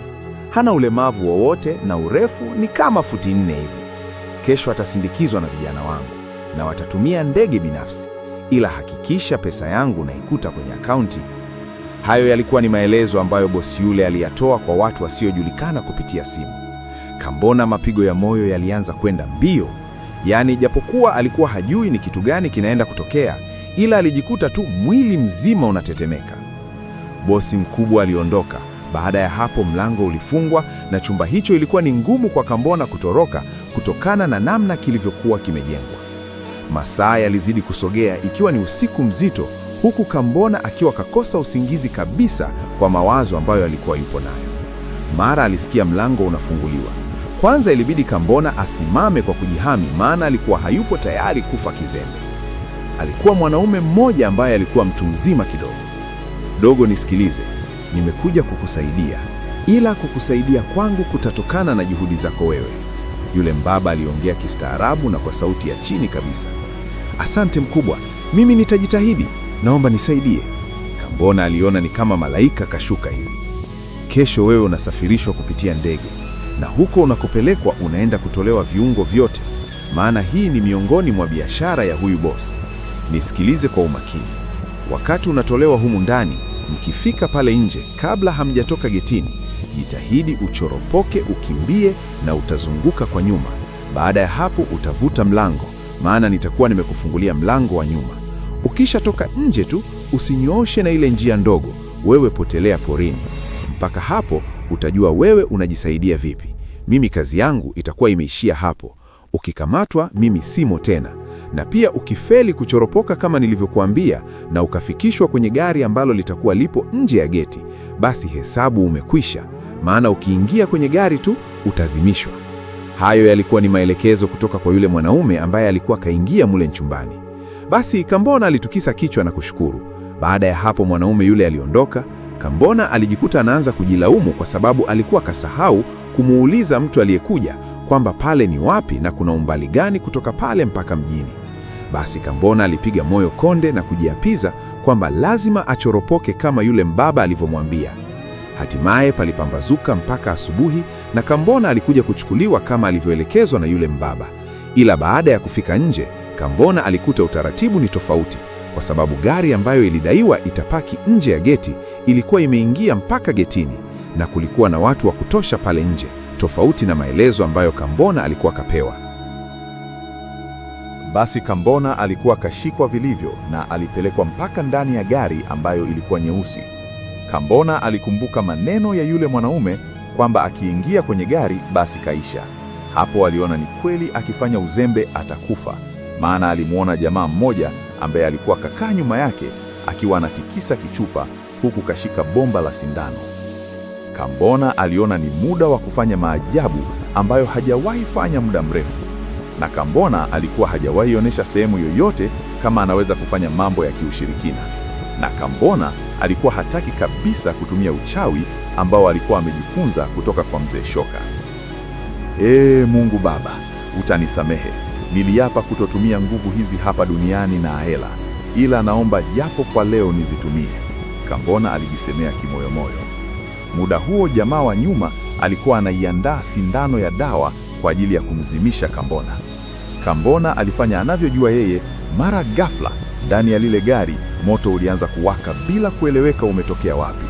Hana ulemavu wowote na urefu ni kama futi 4 hivi. Kesho atasindikizwa na vijana wangu na watatumia ndege binafsi, ila hakikisha pesa yangu naikuta kwenye akaunti. Hayo yalikuwa ni maelezo ambayo bosi yule aliyatoa kwa watu wasiojulikana kupitia simu. Kambona mapigo ya moyo yalianza kwenda mbio. Yaani japokuwa alikuwa hajui ni kitu gani kinaenda kutokea, ila alijikuta tu mwili mzima unatetemeka. Bosi mkubwa aliondoka. Baada ya hapo mlango ulifungwa na chumba hicho ilikuwa ni ngumu kwa Kambona kutoroka kutokana na namna kilivyokuwa kimejengwa. Masaa yalizidi kusogea ikiwa ni usiku mzito, huku Kambona akiwa kakosa usingizi kabisa kwa mawazo ambayo alikuwa yupo nayo. Mara alisikia mlango unafunguliwa. Kwanza ilibidi Kambona asimame kwa kujihami, maana alikuwa hayupo tayari kufa kizembe. Alikuwa mwanaume mmoja ambaye alikuwa mtu mzima kidogo. "Dogo, nisikilize. Nimekuja kukusaidia, ila kukusaidia kwangu kutatokana na juhudi zako wewe." Yule mbaba aliongea kistaarabu na kwa sauti ya chini kabisa. "Asante mkubwa, mimi nitajitahidi. Naomba nisaidie." Kambona aliona ni kama malaika kashuka hivi. "Kesho wewe unasafirishwa kupitia ndege, na huko unakopelekwa unaenda kutolewa viungo vyote, maana hii ni miongoni mwa biashara ya huyu boss. Nisikilize kwa umakini. Wakati unatolewa humu ndani, mkifika pale nje, kabla hamjatoka getini, jitahidi uchoropoke, ukimbie na utazunguka kwa nyuma. Baada ya hapo utavuta mlango, maana nitakuwa nimekufungulia mlango wa nyuma. Ukishatoka nje tu, usinyooshe na ile njia ndogo, wewe potelea porini. Mpaka hapo utajua wewe unajisaidia vipi. Mimi kazi yangu itakuwa imeishia hapo. Ukikamatwa mimi simo tena. Na pia ukifeli kuchoropoka kama nilivyokuambia na ukafikishwa kwenye gari ambalo litakuwa lipo nje ya geti, basi hesabu umekwisha, maana ukiingia kwenye gari tu utazimishwa." Hayo yalikuwa ni maelekezo kutoka kwa yule mwanaume ambaye alikuwa kaingia mule chumbani. Basi Kambona alitukisa kichwa na kushukuru. Baada ya hapo mwanaume yule aliondoka. Kambona alijikuta anaanza kujilaumu kwa sababu alikuwa kasahau kumuuliza mtu aliyekuja kwamba pale ni wapi na kuna umbali gani kutoka pale mpaka mjini. Basi Kambona alipiga moyo konde na kujiapiza kwamba lazima achoropoke kama yule mbaba alivyomwambia. Hatimaye palipambazuka mpaka asubuhi na Kambona alikuja kuchukuliwa kama alivyoelekezwa na yule mbaba. Ila baada ya kufika nje, Kambona alikuta utaratibu ni tofauti, kwa sababu gari ambayo ilidaiwa itapaki nje ya geti ilikuwa imeingia mpaka getini na kulikuwa na watu wa kutosha pale nje, tofauti na maelezo ambayo Kambona alikuwa kapewa. Basi Kambona alikuwa kashikwa vilivyo na alipelekwa mpaka ndani ya gari ambayo ilikuwa nyeusi. Kambona alikumbuka maneno ya yule mwanaume kwamba akiingia kwenye gari basi kaisha. Hapo aliona ni kweli akifanya uzembe atakufa, maana alimuona jamaa mmoja ambaye alikuwa kakaa nyuma yake akiwa anatikisa kichupa huku kashika bomba la sindano. Kambona aliona ni muda wa kufanya maajabu ambayo hajawahi fanya muda mrefu. Na Kambona alikuwa hajawahi onyesha sehemu yoyote kama anaweza kufanya mambo ya kiushirikina. Na Kambona alikuwa hataki kabisa kutumia uchawi ambao alikuwa amejifunza kutoka kwa mzee Shoka. Mungu Baba, utanisamehe. Niliapa kutotumia nguvu hizi hapa duniani na ahera, ila naomba japo kwa leo nizitumie, Kambona alijisemea kimoyomoyo. Muda huo jamaa wa nyuma alikuwa anaiandaa sindano ya dawa kwa ajili ya kumzimisha Kambona. Kambona alifanya anavyojua yeye. Mara ghafla ndani ya lile gari moto ulianza kuwaka bila kueleweka umetokea wapi,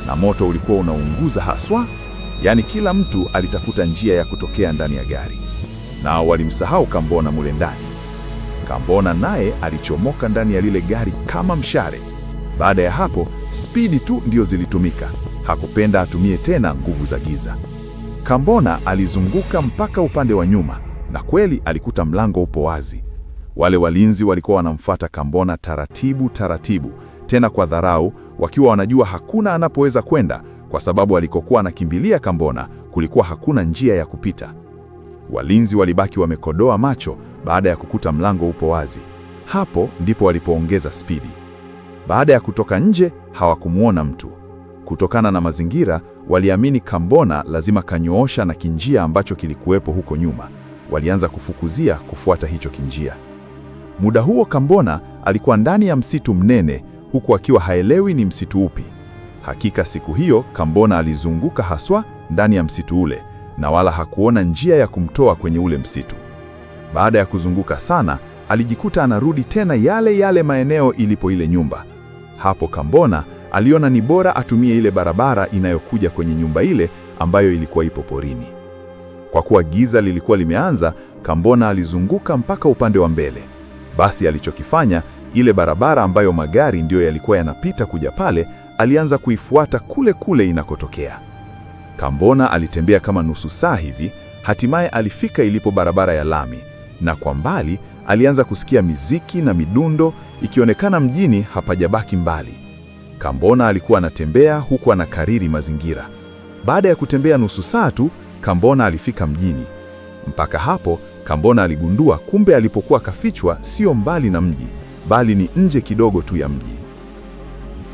na moto ulikuwa unaunguza haswa. Yaani kila mtu alitafuta njia ya kutokea ndani ya gari, na walimsahau Kambona mule ndani. Kambona naye alichomoka ndani ya lile gari kama mshale. Baada ya hapo spidi tu ndio zilitumika. Hakupenda atumie tena nguvu za giza. Kambona alizunguka mpaka upande wa nyuma, na kweli alikuta mlango upo wazi. Wale walinzi walikuwa wanamfuata Kambona taratibu taratibu, tena kwa dharau, wakiwa wanajua hakuna anapoweza kwenda, kwa sababu alikokuwa anakimbilia Kambona kulikuwa hakuna njia ya kupita. Walinzi walibaki wamekodoa macho baada ya kukuta mlango upo wazi. Hapo ndipo walipoongeza spidi. Baada ya kutoka nje hawakumuona mtu. Kutokana na mazingira, waliamini Kambona lazima kanyoosha na kinjia ambacho kilikuwepo huko nyuma. Walianza kufukuzia kufuata hicho kinjia. Muda huo Kambona alikuwa ndani ya msitu mnene, huku akiwa haelewi ni msitu upi. Hakika siku hiyo Kambona alizunguka haswa ndani ya msitu ule, na wala hakuona njia ya kumtoa kwenye ule msitu. Baada ya kuzunguka sana, alijikuta anarudi tena yale yale maeneo ilipo ile nyumba. Hapo Kambona aliona ni bora atumie ile barabara inayokuja kwenye nyumba ile ambayo ilikuwa ipo porini. Kwa kuwa giza lilikuwa limeanza, Kambona alizunguka mpaka upande wa mbele. Basi alichokifanya, ile barabara ambayo magari ndiyo yalikuwa yanapita kuja pale, alianza kuifuata kule kule inakotokea. Kambona alitembea kama nusu saa hivi, hatimaye alifika ilipo barabara ya lami, na kwa mbali alianza kusikia miziki na midundo ikionekana mjini hapajabaki mbali. Kambona alikuwa anatembea huku anakariri mazingira. Baada ya kutembea nusu saa tu, Kambona alifika mjini. Mpaka hapo Kambona aligundua kumbe alipokuwa kafichwa sio mbali na mji, bali ni nje kidogo tu ya mji.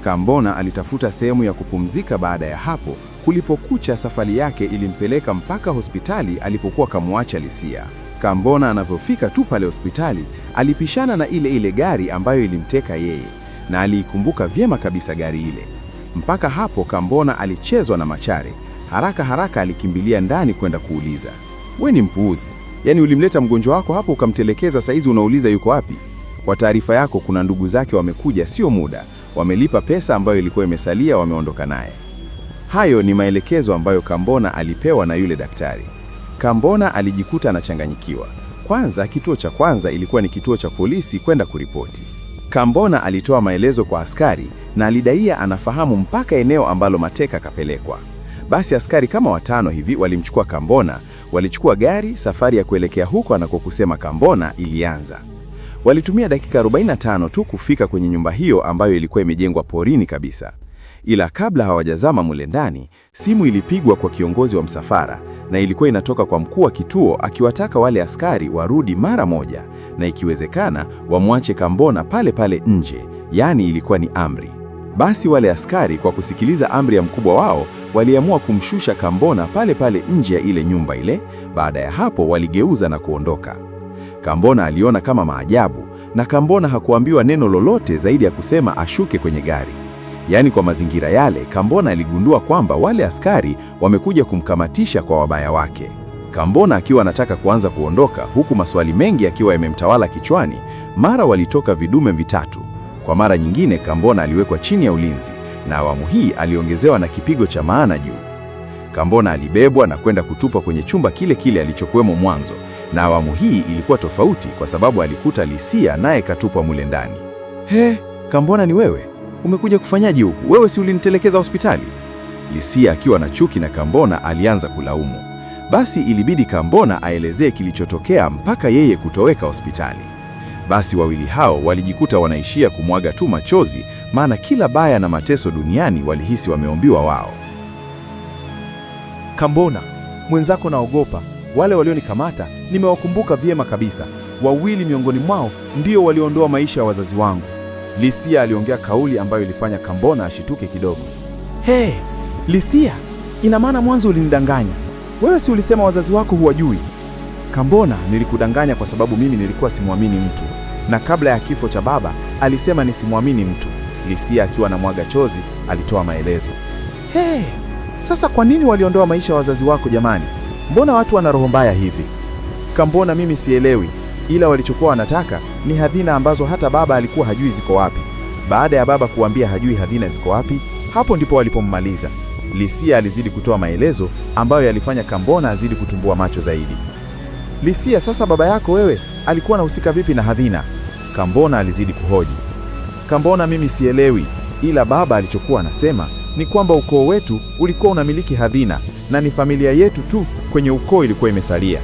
Kambona alitafuta sehemu ya kupumzika. Baada ya hapo, kulipokucha, safari yake ilimpeleka mpaka hospitali alipokuwa kamwacha Lisia. Kambona anavyofika tu pale hospitali, alipishana na ile gari ambayo ilimteka yeye, na aliikumbuka vyema kabisa gari ile. Mpaka hapo Kambona alichezwa na machare. Haraka haraka alikimbilia ndani kwenda kuuliza, "We ni mpuuzi. Yaani ulimleta mgonjwa wako hapo ukamtelekeza, saizi unauliza yuko wapi? Kwa taarifa yako kuna ndugu zake wamekuja sio muda. Wamelipa pesa ambayo ilikuwa imesalia, wameondoka naye." Hayo ni maelekezo ambayo Kambona alipewa na yule daktari. Kambona alijikuta anachanganyikiwa. Kwanza, kituo cha kwanza ilikuwa ni kituo cha polisi kwenda kuripoti. Kambona alitoa maelezo kwa askari na alidaia anafahamu mpaka eneo ambalo mateka kapelekwa. Basi askari kama 5 hivi walimchukua Kambona, walichukua gari, safari ya kuelekea huko anakokusema Kambona ilianza. Walitumia dakika 45 tu kufika kwenye nyumba hiyo ambayo ilikuwa imejengwa porini kabisa. Ila kabla hawajazama mule ndani, simu ilipigwa kwa kiongozi wa msafara, na ilikuwa inatoka kwa mkuu wa kituo akiwataka wale askari warudi mara moja, na ikiwezekana wamwache Kambona pale pale nje, yaani ilikuwa ni amri. Basi wale askari kwa kusikiliza amri ya mkubwa wao, waliamua kumshusha Kambona pale pale nje ya ile nyumba ile. Baada ya hapo waligeuza na kuondoka. Kambona aliona kama maajabu, na Kambona hakuambiwa neno lolote zaidi ya kusema ashuke kwenye gari. Yaani kwa mazingira yale, Kambona aligundua kwamba wale askari wamekuja kumkamatisha kwa wabaya wake. Kambona akiwa anataka kuanza kuondoka, huku maswali mengi akiwa yamemtawala kichwani, mara walitoka vidume vitatu. Kwa mara nyingine Kambona aliwekwa chini ya ulinzi, na awamu hii aliongezewa na kipigo cha maana juu. Kambona alibebwa na kwenda kutupwa kwenye chumba kile kile alichokuwemo mwanzo, na awamu hii ilikuwa tofauti kwa sababu alikuta Lisia naye katupwa mule ndani. "He, Kambona ni wewe? Umekuja kufanyaje huku? Wewe si ulinitelekeza hospitali?" Lisia akiwa na chuki na Kambona alianza kulaumu. Basi ilibidi Kambona aelezee kilichotokea mpaka yeye kutoweka hospitali. Basi wawili hao walijikuta wanaishia kumwaga tu machozi, maana kila baya na mateso duniani walihisi wameombiwa wao. Kambona, mwenzako naogopa. Wale walionikamata nimewakumbuka vyema kabisa. Wawili miongoni mwao ndio waliondoa maisha ya wazazi wangu. Lisia aliongea kauli ambayo ilifanya Kambona ashituke kidogo. Hey, Lisia, ina maana mwanzo ulinidanganya. Wewe si ulisema wazazi wako huwajui? Kambona, nilikudanganya kwa sababu mimi nilikuwa simwamini mtu. Na kabla ya kifo cha baba, alisema nisimwamini mtu. Lisia akiwa na mwaga chozi, alitoa maelezo. Hey, sasa kwa nini waliondoa maisha ya wazazi wako jamani? Mbona watu wana roho mbaya hivi? Kambona, mimi sielewi, ila walichokuwa wanataka ni hazina ambazo hata baba alikuwa hajui ziko wapi. Baada ya baba kuambia hajui hazina ziko wapi, hapo ndipo walipommaliza. Lisia alizidi kutoa maelezo ambayo yalifanya Kambona azidi kutumbua macho zaidi. Lisia, sasa baba yako wewe alikuwa anahusika vipi na hazina? Kambona alizidi kuhoji. Kambona, mimi sielewi, ila baba alichokuwa anasema ni kwamba ukoo wetu ulikuwa unamiliki hazina na ni familia yetu tu kwenye ukoo ilikuwa imesalia.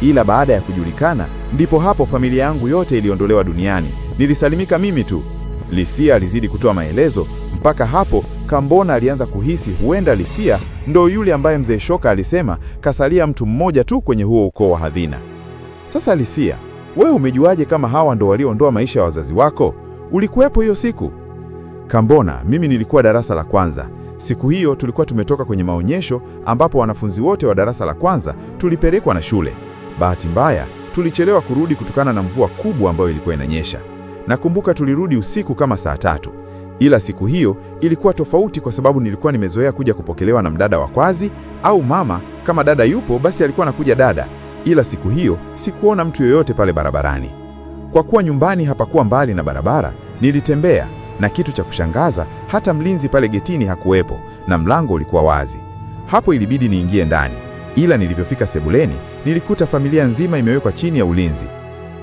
Ila baada ya kujulikana, ndipo hapo familia yangu yote iliondolewa duniani. Nilisalimika mimi tu. Lisia alizidi kutoa maelezo. Mpaka hapo Kambona alianza kuhisi huenda Lisia ndo yule ambaye mzee Shoka alisema kasalia mtu mmoja tu kwenye huo ukoo wa hazina. Sasa Lisia, wewe umejuaje kama hawa ndo walioondoa maisha ya wazazi wako? Ulikuwepo hiyo siku? Kambona, mimi nilikuwa darasa la kwanza. Siku hiyo tulikuwa tumetoka kwenye maonyesho ambapo wanafunzi wote wa darasa la kwanza tulipelekwa na shule. Bahati mbaya tulichelewa kurudi kutokana na mvua kubwa ambayo ilikuwa inanyesha. Nakumbuka tulirudi usiku kama saa 3. Ila siku hiyo ilikuwa tofauti kwa sababu nilikuwa nimezoea kuja kupokelewa na mdada wa kwazi au mama. Kama dada yupo basi alikuwa anakuja dada. Ila siku hiyo sikuona mtu yoyote pale barabarani. Kwa kuwa nyumbani hapakuwa mbali na barabara, nilitembea, na kitu cha kushangaza hata mlinzi pale getini hakuwepo na mlango ulikuwa wazi. Hapo ilibidi niingie ndani. Ila nilivyofika sebuleni, nilikuta familia nzima imewekwa chini ya ulinzi.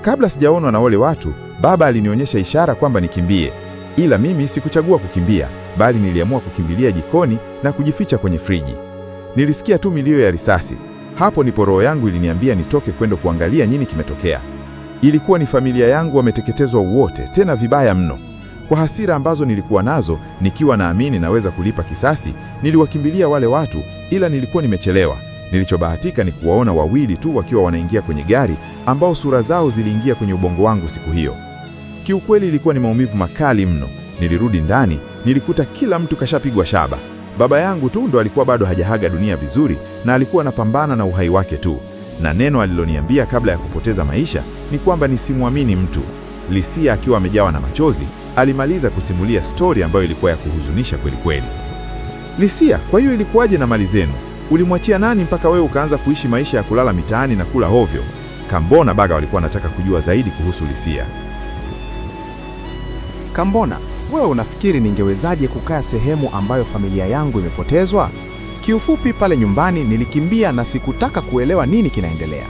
Kabla sijaonwa na wale watu, baba alinionyesha ishara kwamba nikimbie. Ila mimi sikuchagua kukimbia, bali niliamua kukimbilia jikoni na kujificha kwenye friji. Nilisikia tu milio ya risasi. Hapo ndipo roho yangu iliniambia nitoke kwenda kuangalia nini kimetokea. Ilikuwa ni familia yangu wameteketezwa wote, tena vibaya mno. Kwa hasira ambazo nilikuwa nazo, nikiwa naamini naweza kulipa kisasi, niliwakimbilia wale watu, ila nilikuwa nimechelewa. Nilichobahatika ni kuwaona wawili tu wakiwa wanaingia kwenye gari, ambao sura zao ziliingia kwenye ubongo wangu siku hiyo. Kiukweli ilikuwa ni maumivu makali mno. Nilirudi ndani, nilikuta kila mtu kashapigwa shaba. Baba yangu tu ndo alikuwa bado hajahaga dunia vizuri na alikuwa anapambana na uhai wake tu. Na neno aliloniambia kabla ya kupoteza maisha ni kwamba nisimwamini mtu. Lisia akiwa amejawa na machozi, alimaliza kusimulia stori ambayo ilikuwa ya kuhuzunisha kweli kweli. Lisia, kwa hiyo ilikuwaje na mali zenu? Ulimwachia nani mpaka wewe ukaanza kuishi maisha ya kulala mitaani na kula hovyo? Kambona Baga walikuwa wanataka kujua zaidi kuhusu Lisia. Kambona, wewe unafikiri ningewezaje kukaa sehemu ambayo familia yangu imepotezwa? Kiufupi, pale nyumbani nilikimbia na sikutaka kuelewa nini kinaendelea.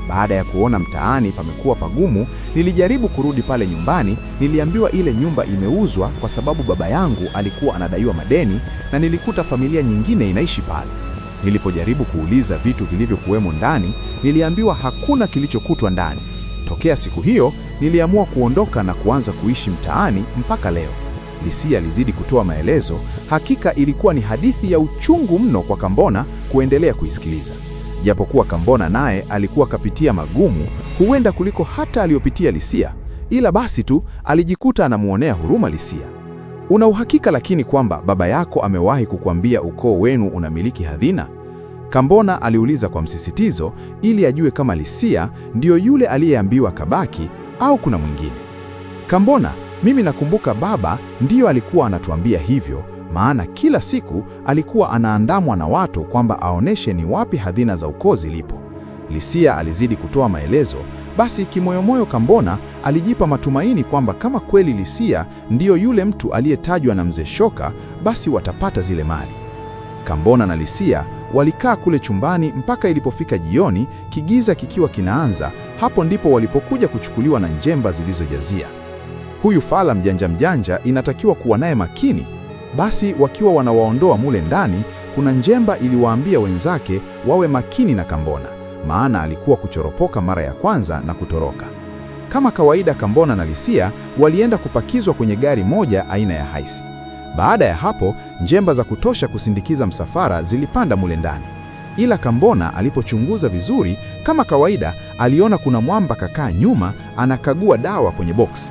Baada ya kuona mtaani pamekuwa pagumu, nilijaribu kurudi pale nyumbani. Niliambiwa ile nyumba imeuzwa kwa sababu baba yangu alikuwa anadaiwa madeni na nilikuta familia nyingine inaishi pale. Nilipojaribu kuuliza vitu vilivyokuwemo ndani, niliambiwa hakuna kilichokutwa ndani. Tokea siku hiyo, niliamua kuondoka na kuanza kuishi mtaani mpaka leo. Lisia alizidi kutoa maelezo. Hakika ilikuwa ni hadithi ya uchungu mno kwa Kambona kuendelea kuisikiliza. Japokuwa Kambona naye alikuwa kapitia magumu, huenda kuliko hata aliyopitia Lisia, ila basi tu alijikuta anamuonea huruma Lisia. Una uhakika lakini kwamba baba yako amewahi kukuambia ukoo wenu unamiliki hazina? Kambona aliuliza kwa msisitizo ili ajue kama Lisia ndiyo yule aliyeambiwa kabaki au kuna mwingine. Kambona, mimi nakumbuka baba ndiyo alikuwa anatuambia hivyo, maana kila siku alikuwa anaandamwa na watu kwamba aoneshe ni wapi hazina za ukoo zilipo. Lisia alizidi kutoa maelezo. Basi kimoyomoyo Kambona alijipa matumaini kwamba kama kweli Lisia ndiyo yule mtu aliyetajwa na mzee Shoka, basi watapata zile mali. Kambona na Lisia walikaa kule chumbani mpaka ilipofika jioni, kigiza kikiwa kinaanza. Hapo ndipo walipokuja kuchukuliwa na njemba zilizojazia. Huyu fala mjanja inatakiwa kuwa naye makini. Basi wakiwa wanawaondoa mule ndani, kuna njemba iliwaambia wenzake wawe makini na Kambona, maana alikuwa kuchoropoka mara ya kwanza na kutoroka. Kama kawaida, Kambona na Lisia walienda kupakizwa kwenye gari moja aina ya haisi. Baada ya hapo, njemba za kutosha kusindikiza msafara zilipanda mule ndani. Ila Kambona alipochunguza vizuri, kama kawaida, aliona kuna mwamba kakaa nyuma anakagua dawa kwenye box.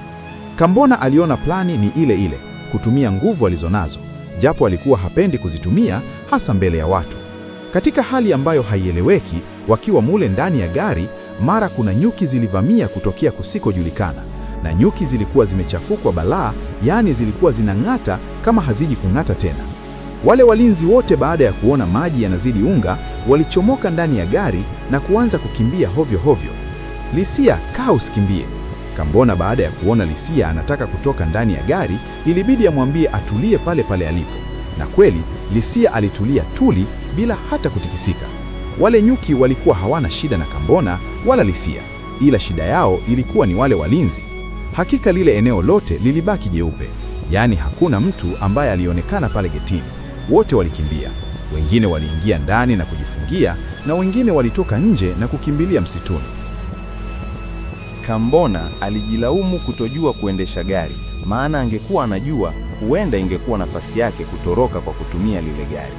Kambona aliona plani ni ile ile, kutumia nguvu alizonazo, japo alikuwa hapendi kuzitumia hasa mbele ya watu. Katika hali ambayo haieleweki, wakiwa mule ndani ya gari, mara kuna nyuki zilivamia kutokea kusikojulikana, na nyuki zilikuwa zimechafukwa balaa, yaani zilikuwa zinang'ata kama haziji kung'ata tena. Wale walinzi wote baada ya kuona maji yanazidi unga, walichomoka ndani ya gari na kuanza kukimbia hovyo hovyo. Lisia, kaa usikimbie. Kambona baada ya kuona Lisia anataka kutoka ndani ya gari, ilibidi amwambie atulie pale pale alipo. Na kweli, Lisia alitulia tuli bila hata kutikisika. Wale nyuki walikuwa hawana shida na Kambona wala Lisia, ila shida yao ilikuwa ni wale walinzi. Hakika lile eneo lote lilibaki jeupe, yaani hakuna mtu ambaye alionekana pale getini. Wote walikimbia, wengine waliingia ndani na kujifungia, na wengine walitoka nje na kukimbilia msituni. Kambona alijilaumu kutojua kuendesha gari, maana angekuwa anajua, huenda ingekuwa nafasi yake kutoroka kwa kutumia lile gari.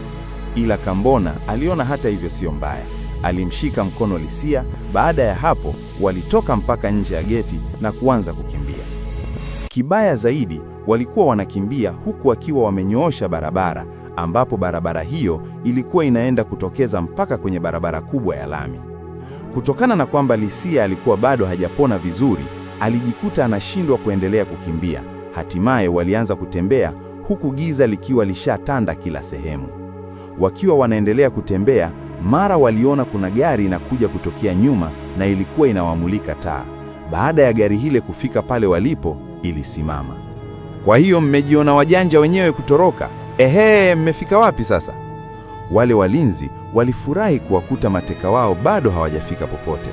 Ila Kambona aliona hata hivyo sio mbaya. Alimshika mkono Lisia. Baada ya hapo, walitoka mpaka nje ya geti na kuanza kukimbia. Kibaya zaidi, walikuwa wanakimbia huku wakiwa wamenyoosha barabara, ambapo barabara hiyo ilikuwa inaenda kutokeza mpaka kwenye barabara kubwa ya lami. Kutokana na kwamba Lisia alikuwa bado hajapona vizuri, alijikuta anashindwa kuendelea kukimbia. Hatimaye walianza kutembea huku giza likiwa lishatanda kila sehemu. Wakiwa wanaendelea kutembea, mara waliona kuna gari inakuja kutokea nyuma na ilikuwa inawamulika taa. Baada ya gari hile kufika pale walipo, ilisimama. Kwa hiyo mmejiona wajanja wenyewe kutoroka? Ehe, mmefika wapi sasa? Wale walinzi walifurahi kuwakuta mateka wao bado hawajafika popote.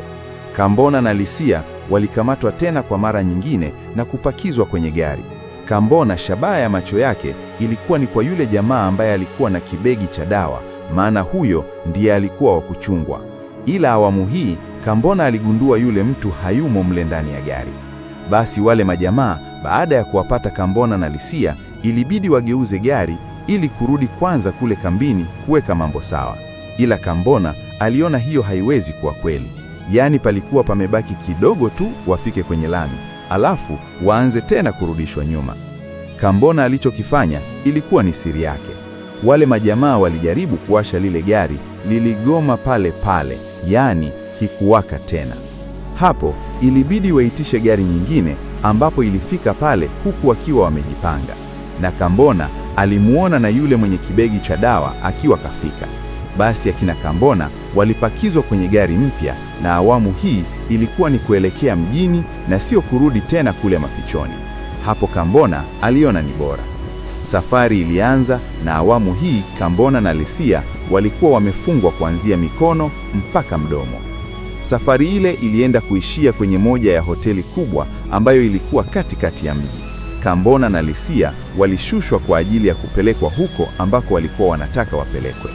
Kambona na Lisia walikamatwa tena kwa mara nyingine na kupakizwa kwenye gari. Kambona, shabaha ya macho yake ilikuwa ni kwa yule jamaa ambaye alikuwa na kibegi cha dawa, maana huyo ndiye alikuwa wa kuchungwa. Ila awamu hii Kambona aligundua yule mtu hayumo mle ndani ya gari. Basi wale majamaa baada ya kuwapata Kambona na Lisia, ilibidi wageuze gari ili kurudi kwanza kule kambini kuweka mambo sawa. Ila Kambona aliona hiyo haiwezi kuwa kweli, yaani palikuwa pamebaki kidogo tu wafike kwenye lami, alafu waanze tena kurudishwa nyuma. Kambona alichokifanya ilikuwa ni siri yake. Wale majamaa walijaribu kuwasha lile gari, liligoma pale pale, yaani hikuwaka tena. Hapo ilibidi waitishe gari nyingine, ambapo ilifika pale huku wakiwa wamejipanga. Na Kambona alimuona na yule mwenye kibegi cha dawa akiwa kafika. Basi akina Kambona walipakizwa kwenye gari mpya, na awamu hii ilikuwa ni kuelekea mjini na sio kurudi tena kule mafichoni. Hapo Kambona aliona ni bora. Safari ilianza, na awamu hii Kambona na Lisia walikuwa wamefungwa kuanzia mikono mpaka mdomo. Safari ile ilienda kuishia kwenye moja ya hoteli kubwa ambayo ilikuwa katikati ya mji. Kambona na Lisia walishushwa kwa ajili ya kupelekwa huko ambako walikuwa wanataka wapelekwe.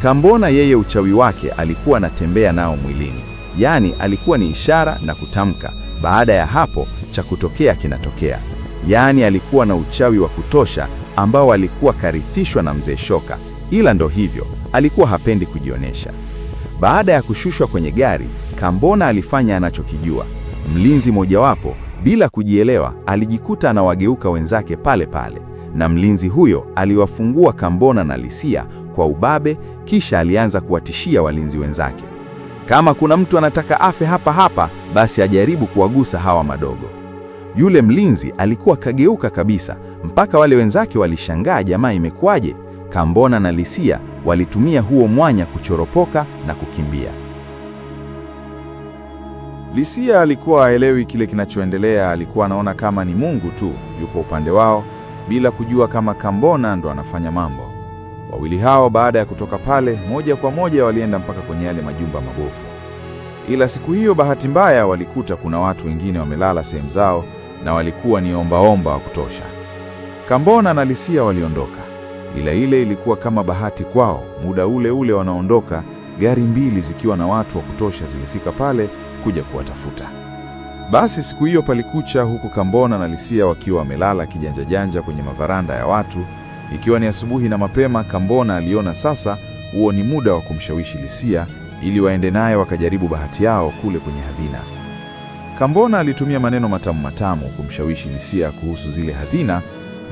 Kambona yeye uchawi wake alikuwa anatembea nao mwilini, yaani alikuwa ni ishara na kutamka. Baada ya hapo cha kutokea kinatokea, yaani alikuwa na uchawi wa kutosha ambao alikuwa karithishwa na mzee Shoka, ila ndo hivyo, alikuwa hapendi kujionesha. Baada ya kushushwa kwenye gari, Kambona alifanya anachokijua. Mlinzi mojawapo bila kujielewa alijikuta anawageuka wenzake pale pale, na mlinzi huyo aliwafungua Kambona na Lisia kwa ubabe, kisha alianza kuwatishia walinzi wenzake. Kama kuna mtu anataka afe hapa hapa, basi ajaribu kuwagusa hawa madogo. Yule mlinzi alikuwa kageuka kabisa, mpaka wale wenzake walishangaa, jamaa imekuwaje? Kambona na Lisia walitumia huo mwanya kuchoropoka na kukimbia. Lisia alikuwa haelewi kile kinachoendelea, alikuwa anaona kama ni Mungu tu yupo upande wao, bila kujua kama Kambona ndo anafanya mambo. Wawili hao baada ya kutoka pale, moja kwa moja walienda mpaka kwenye yale majumba mabofu. Ila siku hiyo bahati mbaya walikuta kuna watu wengine wamelala sehemu zao, na walikuwa ni ombaomba wa kutosha. Kambona na Lisia waliondoka. ila ile ilikuwa kama bahati kwao. Muda ule ule wanaondoka, gari mbili zikiwa na watu wa kutosha zilifika pale kuja kuwatafuta. Basi siku hiyo palikucha, huku Kambona na Lisia wakiwa wamelala kijanjajanja kwenye mavaranda ya watu. Ikiwa ni asubuhi na mapema, Kambona aliona sasa huo ni muda wa kumshawishi Lisia ili waende naye wakajaribu bahati yao kule kwenye hazina. Kambona alitumia maneno matamu matamu kumshawishi Lisia kuhusu zile hazina.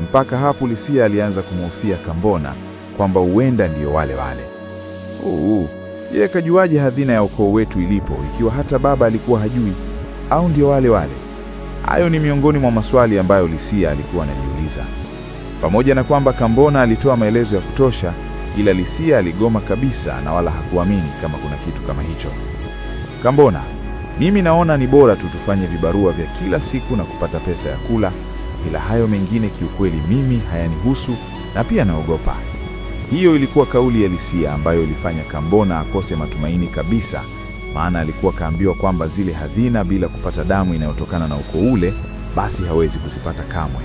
Mpaka hapo Lisia alianza kumhofia Kambona kwamba huenda ndio wale wale. Yeye kajuaje hazina ya ukoo wetu ilipo ikiwa hata baba alikuwa hajui? Au ndio wale wale? Hayo ni miongoni mwa maswali ambayo Lisia alikuwa anajiuliza. Pamoja na kwamba Kambona alitoa maelezo ya kutosha, ila Lisia aligoma kabisa na wala hakuamini kama kuna kitu kama hicho. Kambona, mimi naona ni bora tu tufanye vibarua vya kila siku na kupata pesa ya kula, ila hayo mengine kiukweli mimi hayanihusu na pia naogopa. Hiyo ilikuwa kauli ya Lisia ambayo ilifanya Kambona akose matumaini kabisa, maana alikuwa kaambiwa kwamba zile hazina bila kupata damu inayotokana na ukoo ule, basi hawezi kuzipata kamwe.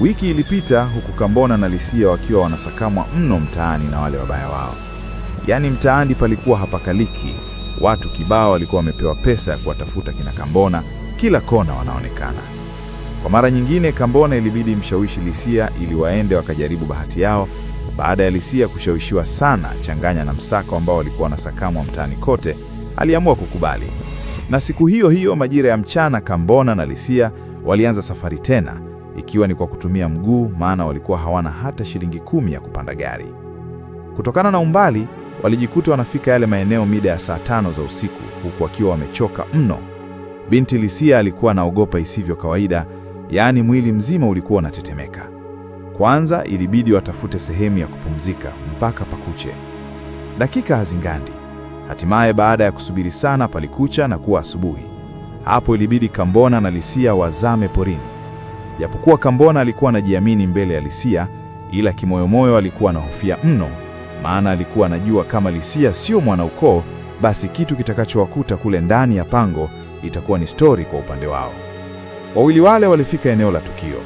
Wiki ilipita huku Kambona na Lisia wakiwa wanasakamwa mno mtaani na wale wabaya wao. Yaani mtaani palikuwa hapakaliki. Watu kibao walikuwa wamepewa pesa ya kuwatafuta kina Kambona, kila kona wanaonekana. Kwa mara nyingine Kambona ilibidi mshawishi Lisia ili waende wakajaribu bahati yao. Baada ya Lisia kushawishiwa sana changanya na msako ambao walikuwa wanasakamwa mtaani kote, aliamua kukubali. Na siku hiyo hiyo majira ya mchana, Kambona na Lisia walianza safari tena, ikiwa ni kwa kutumia mguu, maana walikuwa hawana hata shilingi 10 ya kupanda gari. Kutokana na umbali, walijikuta wanafika yale maeneo mida ya saa 5 za usiku, huku wakiwa wamechoka mno. Binti Lisia alikuwa anaogopa isivyo kawaida, yaani mwili mzima ulikuwa unatetemeka. Kwanza ilibidi watafute sehemu ya kupumzika mpaka pakuche. Dakika hazingandi. Hatimaye baada ya kusubiri sana palikucha na kuwa asubuhi. Hapo ilibidi Kambona na Lisia wazame porini. Japokuwa Kambona alikuwa anajiamini mbele ya Lisia, ila kimoyomoyo alikuwa anahofia mno, maana alikuwa anajua kama Lisia sio mwanaukoo, basi kitu kitakachowakuta kule ndani ya pango itakuwa ni stori kwa upande wao. Wawili wale walifika eneo la tukio.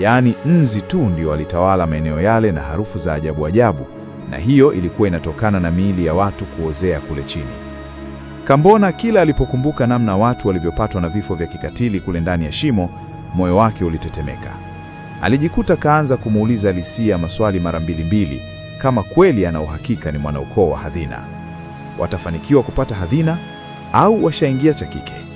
Yaani nzi tu ndio walitawala maeneo yale na harufu za ajabu ajabu, na hiyo ilikuwa inatokana na miili ya watu kuozea kule chini. Kambona kila alipokumbuka namna watu walivyopatwa na vifo vya kikatili kule ndani ya shimo, moyo wake ulitetemeka. Alijikuta kaanza kumuuliza Lisia maswali mara mbili kama kweli ana uhakika ni mwanaukoo wa hazina. Watafanikiwa kupata hazina au washaingia cha kike?